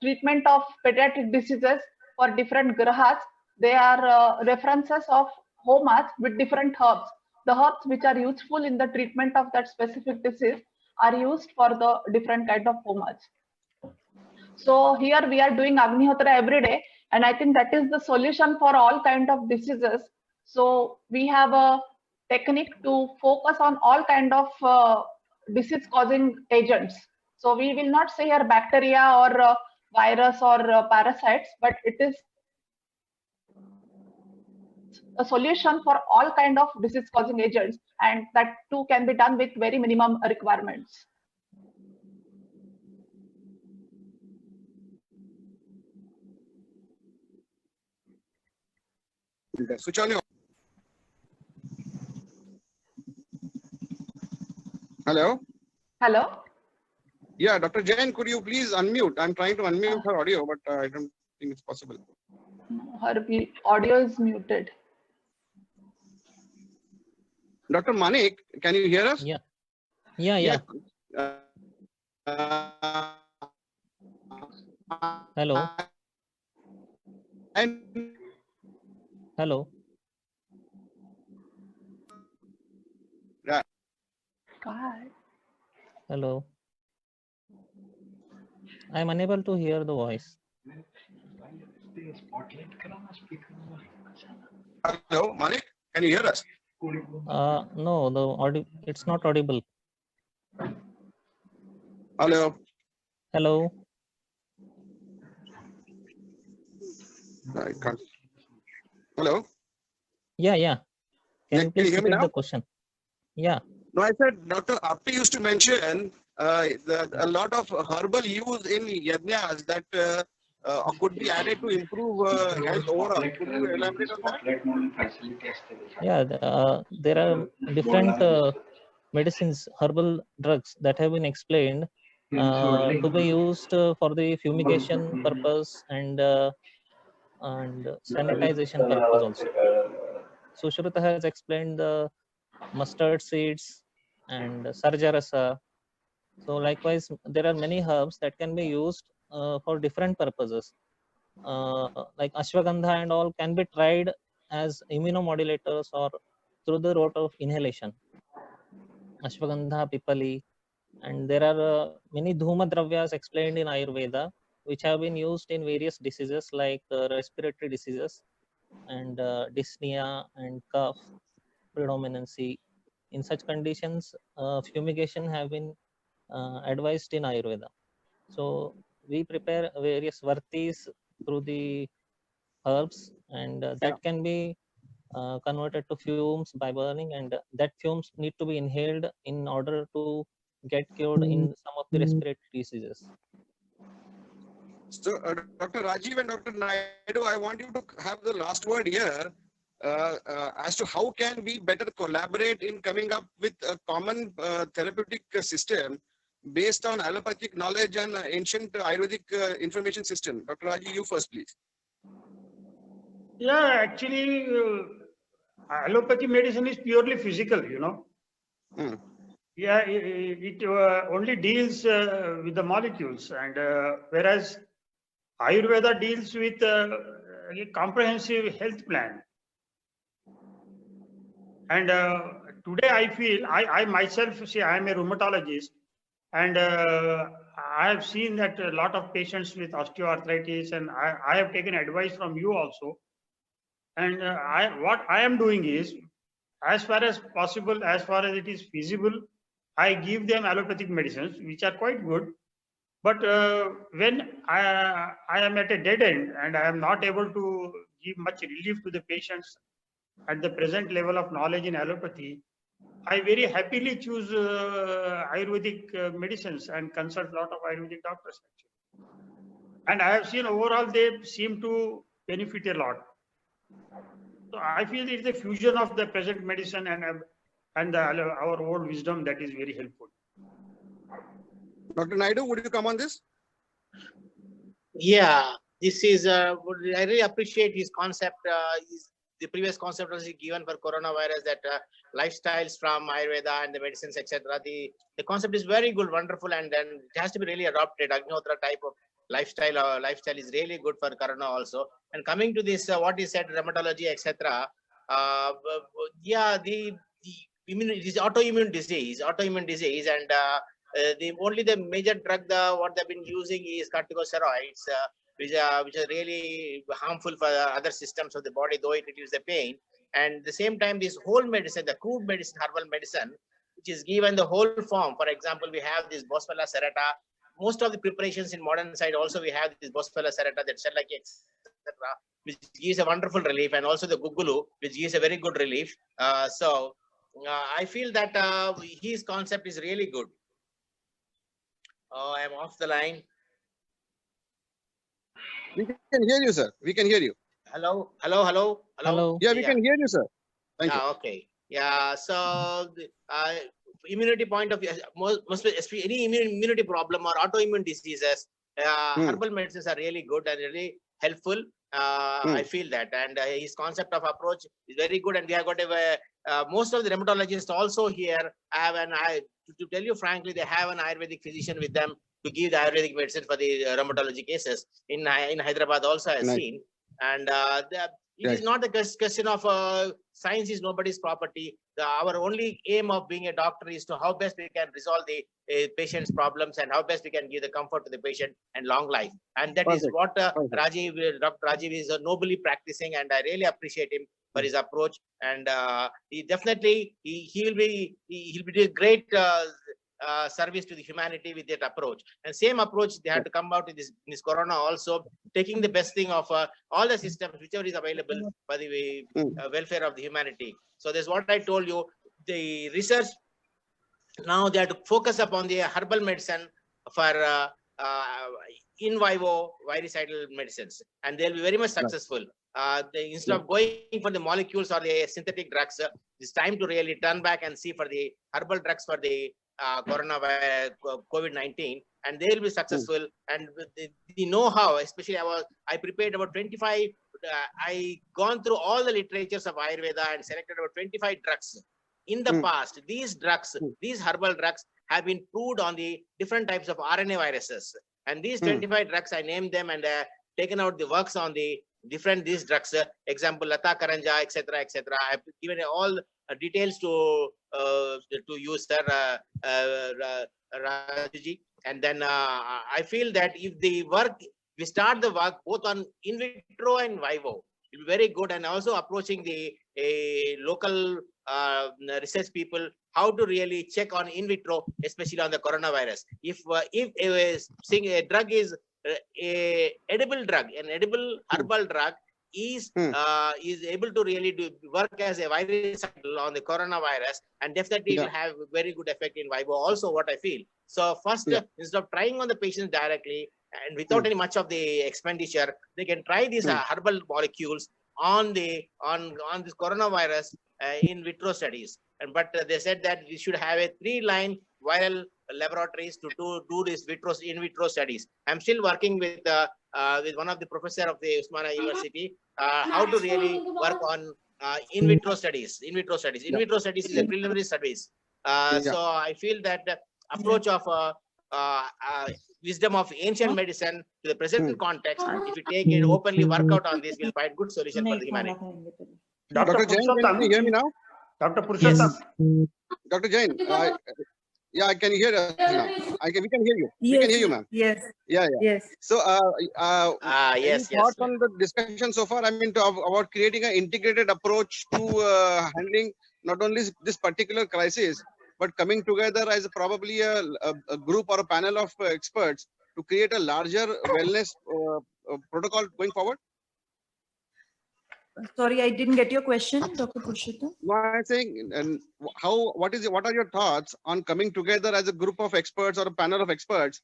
S4: treatment of pediatric diseases for different grahas. There are references of homas with different herbs. The herbs which are useful in the treatment of that specific disease are used for the different kind of homas. So here we are doing Agnihotra every day, and I think that is the solution for all kind of diseases. So we have a technique to focus on all kind of disease causing agents. So we will not say here bacteria or virus or parasites, but it is a solution for all kind of disease causing agents, and that too can be done with very minimum requirements.
S10: Switch on your. Hello?
S4: Hello?
S10: Yeah, Dr. Jain, could you please unmute? I'm trying to unmute her audio, but I don't think it's possible.
S4: Her audio is muted.
S10: Dr. Manik, can you hear us?
S8: Yeah. Yeah. Hello.
S10: And
S8: Hello.
S4: God.
S8: Hello. I'm unable to hear the voice.
S10: Hello, Manik, can you hear us?
S8: No, the audio, it's not audible.
S10: Hello.
S8: Hello.
S10: I can't. Hello.
S8: Yeah. Can you please
S10: hear me
S8: repeat
S10: now?
S8: the question? Yeah.
S10: No, I said Dr. Apte used to mention a lot of herbal use in yajnas that could be added to improve health overall. Could you elaborate on that?
S8: Yeah, there are different medicines, herbal drugs that have been explained to be used for the fumigation purpose and sanitization purpose also. Sushruta has explained the mustard seeds and sarjarasa. So likewise, there are many herbs that can be used for different purposes. Like ashwagandha and all can be tried as immunomodulators or through the route of inhalation. Ashwagandha, pipali, and there are many dhuma dravyas explained in Ayurveda which have been used in various diseases like respiratory diseases and dyspnea and cough predominancy. In such conditions, fumigation have been advised in Ayurveda. So we prepare various vartis through the herbs, and that can be converted to fumes by burning, and that fumes need to be inhaled in order to get cured in some of the respiratory diseases.
S10: So, Dr. Rajiv and Dr. Naidu, I want you to have the last word here as to how can we better collaborate in coming up with a common therapeutic system based on allopathic knowledge and ancient Ayurvedic information system. Dr. Rajiv, you first, please.
S6: Yeah, actually, allopathy medicine is purely physical, you know. Yeah, it only deals with the molecules, and whereas Ayurveda deals with a comprehensive health plan. And today I feel, I myself, see, I am a rheumatologist, and I have seen that a lot of patients with osteoarthritis, and I have taken advice from you also. And what I am doing is, as far as possible, as far as it is feasible, I give them allopathic medicines, which are quite good. But when I am at a dead end and I am not able to give much relief to the patients at the present level of knowledge in allopathy, I very happily choose Ayurvedic medicines and consult a lot of Ayurvedic doctors. Actually. And I have seen overall they seem to benefit a lot. So I feel it's a fusion of the present medicine and our old wisdom that is very helpful.
S10: Dr. Naidu, would you come on this?
S2: Yeah, this is, I really appreciate his concept. The previous concept was given for coronavirus, that lifestyles from Ayurveda and the medicines, etc. The concept is very good, wonderful, and then it has to be really adopted. Agnihotra type of lifestyle is really good for corona also. And coming to this, what he said, rheumatology, etc. Yeah, it is autoimmune disease, and the major drug what they've been using is corticosteroids, which are really harmful for other systems of the body, though it reduces the pain. And at the same time, this whole medicine, the crude medicine, herbal medicine, which is given the whole form. For example, we have this Boswellia serrata. Most of the preparations in modern side also we have this Boswellia serrata, that Shellaki, etc., which gives a wonderful relief, and also the Gugulu, which gives a very good relief. I feel that his concept is really good. I am off the line.
S10: We can hear you, sir. We can hear you.
S2: Hello.
S10: Yeah, we can hear you, sir. Thank you.
S2: Okay. Yeah. So immunity point of view, especially any immunity problem or autoimmune diseases, herbal medicines are really good and really helpful. I feel that, and his concept of approach is very good. And we have got most of the rheumatologists also here have to tell you frankly, they have an Ayurvedic physician with them to give the Ayurvedic medicine for the rheumatology cases. In Hyderabad also I have seen. And it is not the question of science is nobody's property. Our only aim of being a doctor is to how best we can resolve the patient's problems and how best we can give the comfort to the patient and long life. And that is what Dr. Rajiv is nobly practicing, and I really appreciate him for his approach. And he definitely he'll be doing great service to the humanity with that approach. And same approach they had to come out in this corona also, taking the best thing of all the systems whichever is available for the welfare of the humanity. So that's what I told you. The research now they have to focus upon the herbal medicine for in vivo virucidal medicines, and they'll be very much successful. Instead of going for the molecules or the synthetic drugs, it's time to really turn back and see for the herbal drugs for the coronavirus, COVID-19, and they will be successful. And the know-how, especially I prepared about 25. I gone through all the literatures of Ayurveda and selected about 25 drugs. In the past, these drugs, these herbal drugs, have been proved on the different types of RNA viruses. And these 25 drugs, I named them and taken out the works on the different these drugs. Example, Lata Karanja, etc., etc. I've given all details to use, sir, Rajuji. And then I feel that if we start the work both on in vitro and vivo, it will be very good. And also approaching the local research people, how to really check on in vitro, especially on the coronavirus. If a drug is a edible drug, an edible herbal drug is able to really work as a virus on the coronavirus, and definitely will have a very good effect in vivo also, what I feel. So first, instead of trying on the patients directly and without any much of the expenditure, they can try these herbal molecules on this coronavirus in vitro studies. But they said that we should have a 3-line viral laboratories to do this in vitro studies. I'm still working with one of the professor of the Usmania University how to really work on in vitro studies. In vitro studies is a preliminary studies. So I feel that the approach of wisdom of ancient medicine to the present context. If we take it openly, work out on this, we'll find good solution for the humanity.
S10: Dr. Jain, can you hear me now?
S6: Dr. Purushottam.
S10: Yes. Dr. Jain, yeah, I can hear now. We can hear you.
S7: Yes,
S10: we can hear you, ma'am.
S7: Yes.
S10: Yeah.
S7: Yes.
S10: So,
S2: Yes,
S10: any thoughts on the discussion so far? I mean, about creating an integrated approach to handling not only this particular crisis, but coming together as probably a group or a panel of experts to create a larger wellness protocol going forward?
S7: Sorry, I didn't get your question, Dr. Purushottam.
S10: No, I'm saying, and what are your thoughts on coming together as a group of experts or a panel of experts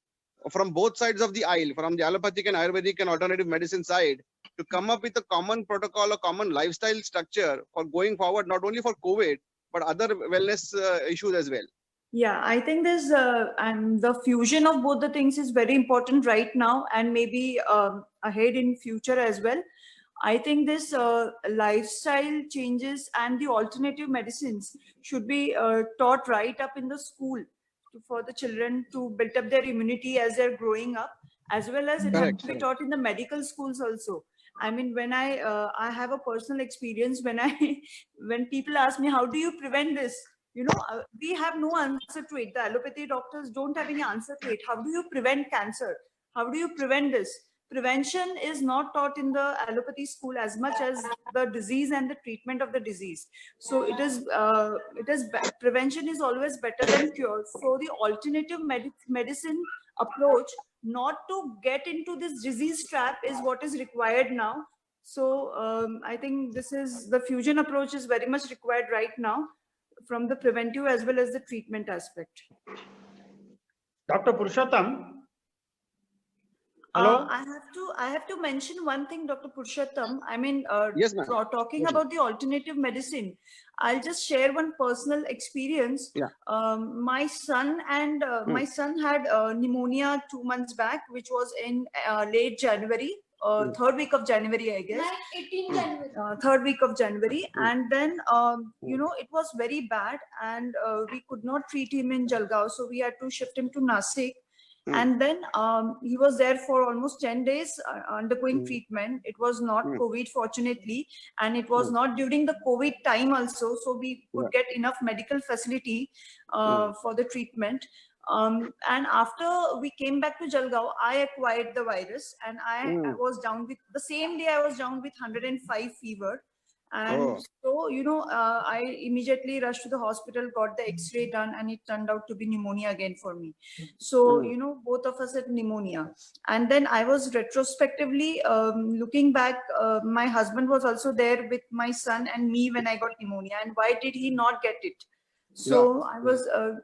S10: from both sides of the aisle, from the allopathic and Ayurvedic and alternative medicine side, to come up with a common protocol, a common lifestyle structure for going forward, not only for COVID, but other wellness issues as well?
S7: Yeah, I think there's and the fusion of both the things is very important right now, and maybe ahead in future as well. I think this lifestyle changes and the alternative medicines should be taught right up in the school for the children to build up their immunity as they're growing up, as well as it has to be taught in the medical schools also. I mean, when I have a personal experience when people ask me, how do you prevent this? You know, we have no answer to it. The allopathy doctors don't have any answer to it. How do you prevent cancer? How do you prevent this? Prevention is not taught in the allopathy school as much as the disease and the treatment of the disease. So prevention is always better than cure. So the alternative medicine approach, not to get into this disease trap, is what is required now. So I think the fusion approach is very much required right now, from the preventive as well as the treatment aspect.
S6: Dr. Purushottam. Hello.
S7: I have to mention one thing, Dr. Purushottam. I mean,
S10: yes, ma'am.
S7: Talking about the alternative medicine, I'll just share one personal experience.
S10: Yeah.
S7: My son had pneumonia 2 months back, which was in late January. Third week of January, I guess.
S11: 18 January.
S7: Third week of January. And then, you know, it was very bad, and we could not treat him in Jalgaon. So we had to shift him to Nasik. And then he was there for almost 10 days undergoing treatment. It was not COVID, fortunately, and it was not during the COVID time also. So we could get enough medical facility for the treatment. And after we came back to Jalgaon, I acquired the virus, and I was down with, the same day I was down with 105 fever. And so, you know, I immediately rushed to the hospital, got the X-ray done, and it turned out to be pneumonia again for me. So, you know, both of us had pneumonia. And then I was retrospectively looking back, my husband was also there with my son and me when I got pneumonia. And why did he not get it? So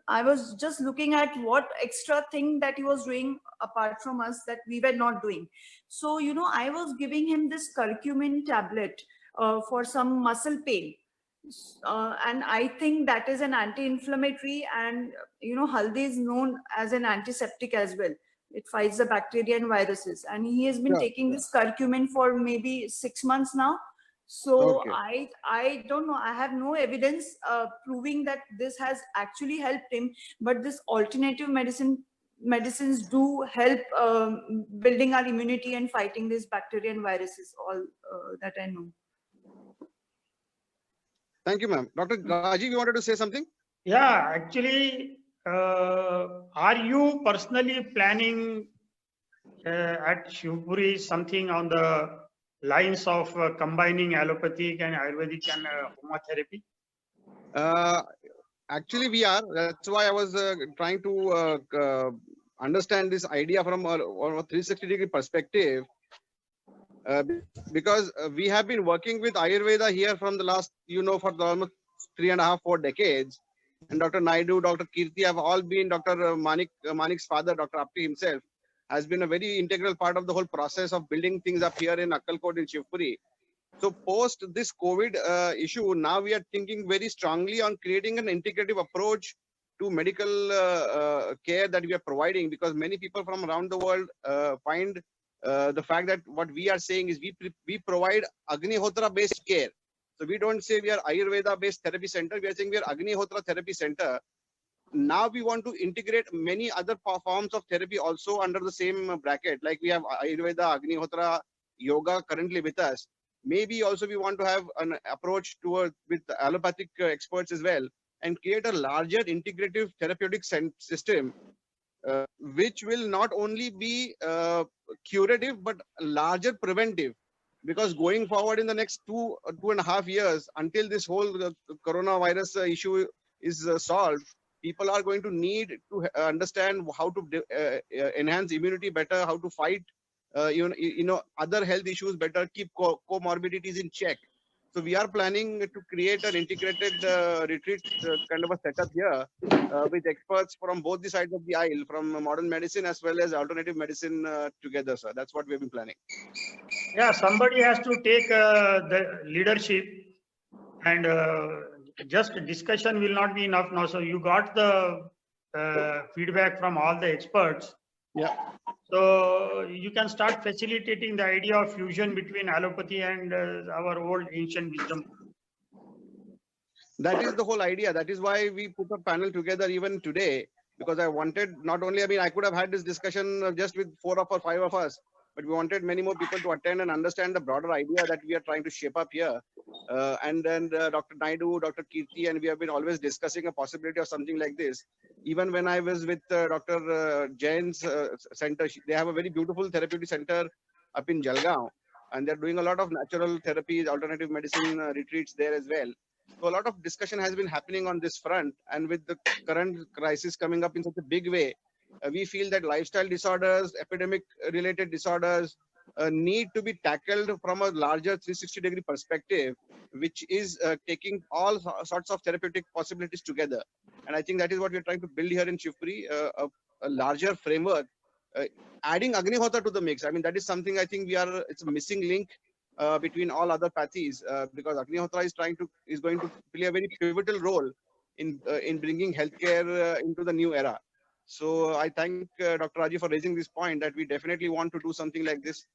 S7: I was just looking at what extra thing that he was doing apart from us that we were not doing. So, you know, I was giving him this curcumin tablet for some muscle pain. And I think that is an anti-inflammatory, and, you know, haldi is known as an antiseptic as well. It fights the bacteria and viruses. And he has been taking this curcumin for maybe 6 months now. So I don't know. I have no evidence proving that this has actually helped him. But this alternative medicines do help building our immunity and fighting these bacteria and viruses, all that I know.
S10: Thank you, ma'am. Dr. Rajiv, you wanted to say something?
S6: Yeah, actually, are you personally planning at Shivpuri something on the lines of combining allopathic and Ayurvedic and homotherapy?
S10: Actually, we are. That's why I was trying to understand this idea from a 360-degree perspective. Because we have been working with Ayurveda here from the last, you know, for almost 3.5-4 decades. And Dr. Naidu, Dr. Kirti have all been, Dr. Manik's father, Dr. Apte himself, has been a very integral part of the whole process of building things up here in Akkalkot in Shivpuri. So post this COVID issue, now we are thinking very strongly on creating an integrative approach to medical care that we are providing, because many people from around the world find the fact that what we are saying is we provide Agnihotra based care. So we don't say we are Ayurveda based therapy center. We are saying we are Agnihotra therapy center. now we want to integrate many other forms of therapy also under the same bracket. Like we have Ayurveda, Agnihotra, Yoga currently with us. Maybe also we want to have an approach with allopathic experts as well, and create a larger integrative therapeutic system, which will not only be curative but larger preventive. Because going forward in the next 2.5 years, until this whole coronavirus issue is solved, people are going to need to understand how to enhance immunity better, how to fight other health issues better, keep comorbidities in check. So we are planning to create an integrated retreat kind of a setup here with experts from both the sides of the aisle, from modern medicine as well as alternative medicine together, sir. That's what we've been planning.
S6: Yeah, somebody has to take the leadership, and just discussion will not be enough now. So you got the feedback from all the experts.
S10: Yeah.
S6: So you can start facilitating the idea of fusion between allopathy and our old ancient wisdom.
S10: That is the whole idea. That is why we put a panel together even today, because I wanted not only, I could have had this discussion just with 4 or 5 of us, but we wanted many more people to attend and understand the broader idea that we are trying to shape up here. And then Dr. Naidu, Dr. Kirti, and we have been always discussing a possibility of something like this. Even when I was with Dr. Jain's center, they have a very beautiful therapeutic center up in Jalgaon, and they're doing a lot of natural therapies, alternative medicine retreats there as well. So a lot of discussion has been happening on this front, and with the current crisis coming up in such a big way, we feel that lifestyle disorders, epidemic related disorders need to be tackled from a larger 360-degree perspective, which is taking all sorts of therapeutic possibilities together. And I think that is what we're trying to build here in Shivpuri, a larger framework, adding Agnihotra to the mix. That is something I think it's a missing link between all other pathies, because Agnihotra is going to play a very pivotal role in bringing healthcare into the new era. So I thank Dr. Raji for raising this point, that we definitely want to do something like this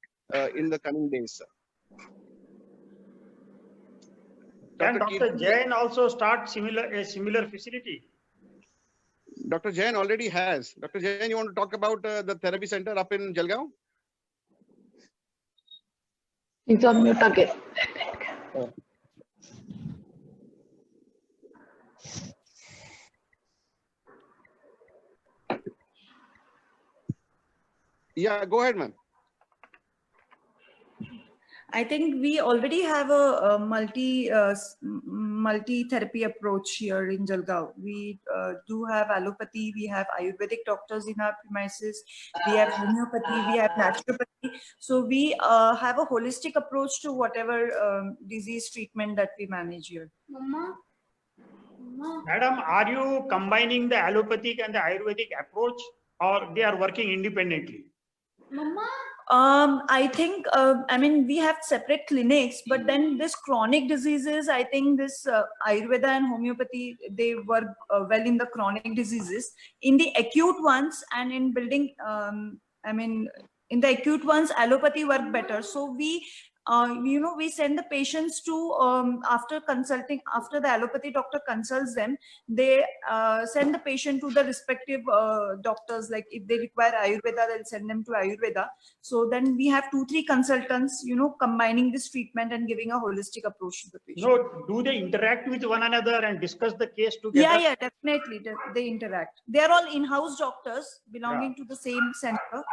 S10: in the coming days.
S6: Can Dr. Jain also start a similar facility?
S10: Dr. Jain already has. Dr. Jain, you want to talk about the therapy center up in Jalgaon?
S4: He's on mute again.
S10: Yeah, go ahead, ma'am.
S7: I think we already have a multi-therapy approach here in Jalgaon. We do have allopathy, we have Ayurvedic doctors in our premises, we have homeopathy, we have naturopathy. So we have a holistic approach to whatever disease treatment that we manage here.
S6: Mama. Madam, are you combining the allopathic and the Ayurvedic approach, or they are working independently?
S7: Mama. I think, we have separate clinics, but then this chronic diseases, I think this Ayurveda and homeopathy, they work well in the chronic diseases. In the acute ones and in building, in the acute ones, allopathy work better. So we, we send the patients to, after the allopathy doctor consults them, they send the patient to the respective doctors. Like if they require Ayurveda, they'll send them to Ayurveda. So then we have 2-3 consultants, combining this treatment and giving a holistic approach to the patient.
S6: No, do they interact with one another and discuss the case together?
S7: Yeah, definitely. They interact. They are all in-house doctors belonging to the same center.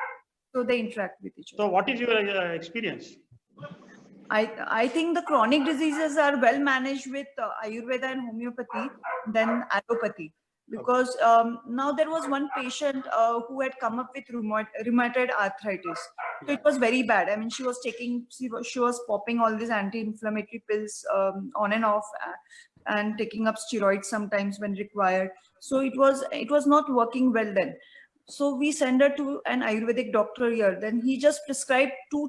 S7: So they interact with each other.
S6: So what is your experience?
S7: I think the chronic diseases are well managed with Ayurveda and homeopathy than allopathy, because now there was one patient who had come up with rheumatoid arthritis. So it was very bad. She was popping all these anti-inflammatory pills on and off and taking up steroids sometimes when required. So it was not working well then. So we send her to an Ayurvedic doctor here. Then he just prescribed 2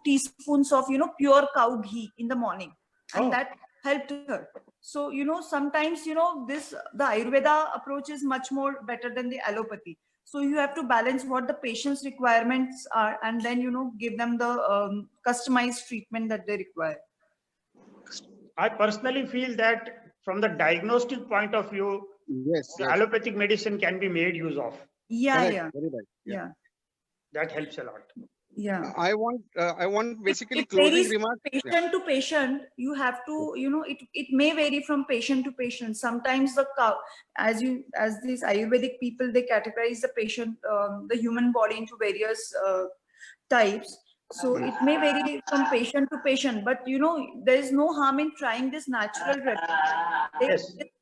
S7: teaspoons of, pure cow ghee in the morning. And that helped her. So, sometimes, the Ayurveda approach is much more better than the allopathy. So you have to balance what the patient's requirements are and then, give them the customized treatment that they require.
S6: I personally feel that from the diagnostic point of view,
S10: Yes,
S6: The
S10: yes.
S6: allopathic medicine can be made use of.
S7: Yeah,
S10: Correct,
S7: yeah,
S10: very right.
S7: yeah,
S6: That helps a lot.
S7: yeah.
S10: I want basically
S7: It
S10: closing
S7: varies
S10: remarks.
S7: patient to patient. You have to, it may vary from patient to patient. Sometimes as these Ayurvedic people, they categorize the patient, the human body into various types. So it may vary from patient to patient, but there is no harm in trying this natural remedy. They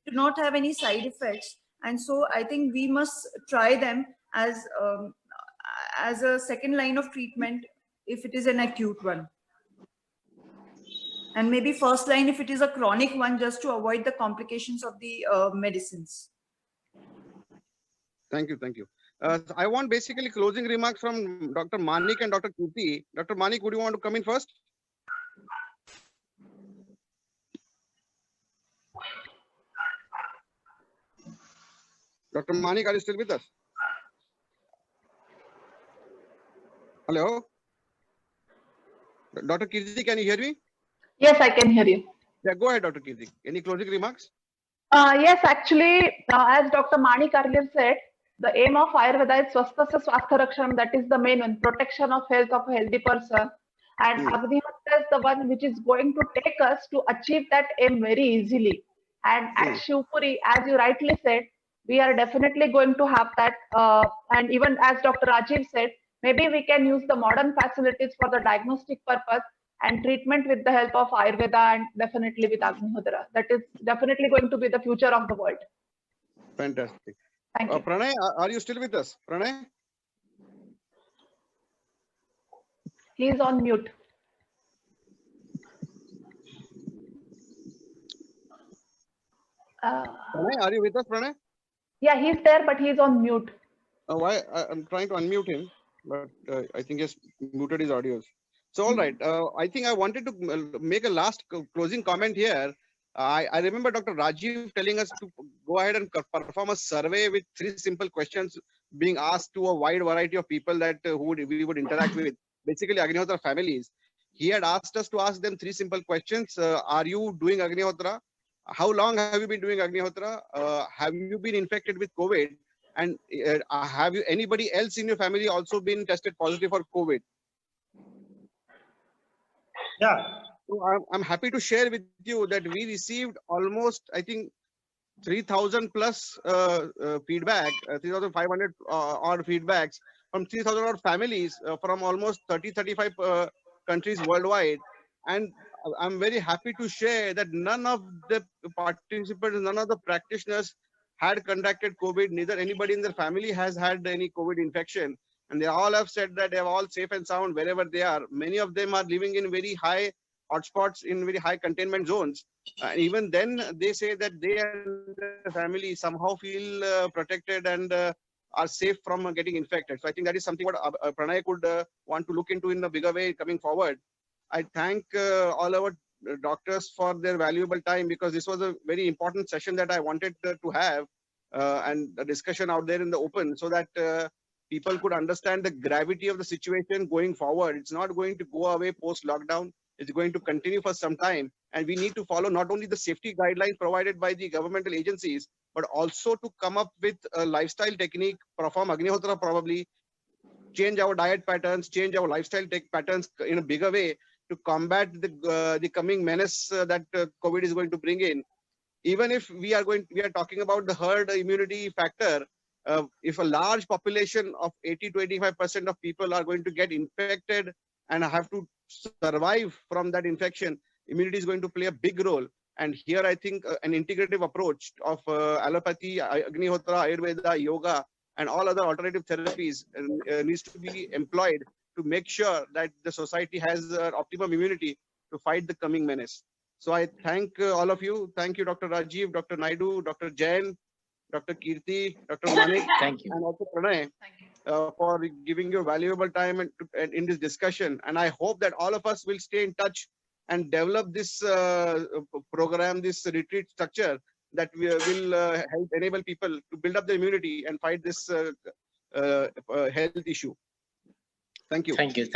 S7: do not have any side effects, and so I think we must try them as a second line of treatment if it is an acute one, and maybe first line if it is a chronic one, just to avoid the complications of the medicines.
S10: Thank you, thank you. I want basically closing remarks from Dr. Manik and Dr. Kirti. Dr. Manik, would you want to come in first? Dr. Manik, are you still with us? Hello? Dr. Kirti, can you hear me?
S4: Yes, I can hear you.
S10: Yeah, go ahead, Dr. Kirti. Any closing remarks?
S4: Yes, actually, as Dr. Manik earlier said, the aim of Ayurveda is Swasthasya Swastha Rakshanam. That is the main one, protection of health of a healthy person. And Agnihotra is the one which is going to take us to achieve that aim very easily. And at Shivpuri, as you rightly said, we are definitely going to have that. And even as Dr. Rajiv said, maybe we can use the modern facilities for the diagnostic purpose and treatment with the help of Ayurveda and definitely with Agnihotra. That is definitely going to be the future of the world.
S10: Fantastic.
S4: Thank you.
S10: Pranay, are you still with us? Pranay?
S4: He is on mute.
S10: Pranay, are you with us, Pranay?
S4: Yeah, he's there, but he's on mute.
S10: Why? I'm trying to unmute him, but I think he's muted his audios. So, all right. I think I wanted to make a last closing comment here. I remember Dr. Rajiv telling us to go ahead and perform a survey with 3 simple questions being asked to a wide variety of people that we would interact with, basically Agnihotra families. He had asked us to ask them 3 simple questions. Are you doing Agnihotra? How long have you been doing Agnihotra? Have you been infected with COVID? And have you anybody else in your family also been tested positive for COVID?
S6: Yeah.
S10: So I'm happy to share with you that we received almost, I think, 3,000 plus feedback, 3,500 odd feedbacks from 3,000 odd families from almost 30-35 countries worldwide. And I'm very happy to share that none of the participants, none of the practitioners had contracted COVID. Neither anybody in their family has had any COVID infection. And they all have said that they're all safe and sound wherever they are. Many of them are living in very high hotspots, in very high containment zones. And even then, they say that they and their family somehow feel protected and are safe from getting infected. So I think that is something what Pranay could want to look into in a bigger way coming forward. I thank all our doctors for their valuable time, because this was a very important session that I wanted to have and a discussion out there in the open, so that people could understand the gravity of the situation going forward. It's not going to go away post-lockdown. It's going to continue for some time. And we need to follow not only the safety guidelines provided by the governmental agencies, but also to come up with a lifestyle technique, perform Agnihotra probably, change our diet patterns, change our lifestyle patterns in a bigger way to combat the coming menace that COVID is going to bring in. Even if we are talking about the herd immunity factor, if a large population of 80 to 85% of people are going to get infected and have to survive from that infection, immunity is going to play a big role. And here I think an integrative approach of allopathy, Agnihotra, Ayurveda, yoga, and all other alternative therapies needs to be employed to make sure that the society has optimum immunity to fight the coming menace. So I thank all of you. Thank you, Dr. Rajiv, Dr. Naidu, Dr. Jain, Dr. Kirti, Dr. Manik,
S2: Thank you.
S10: and also Pranay for giving your valuable time and in this discussion. And I hope that all of us will stay in touch and develop this program, this retreat structure that will help enable people to build up the immunity and fight this health issue. Thank you.
S2: Thank you.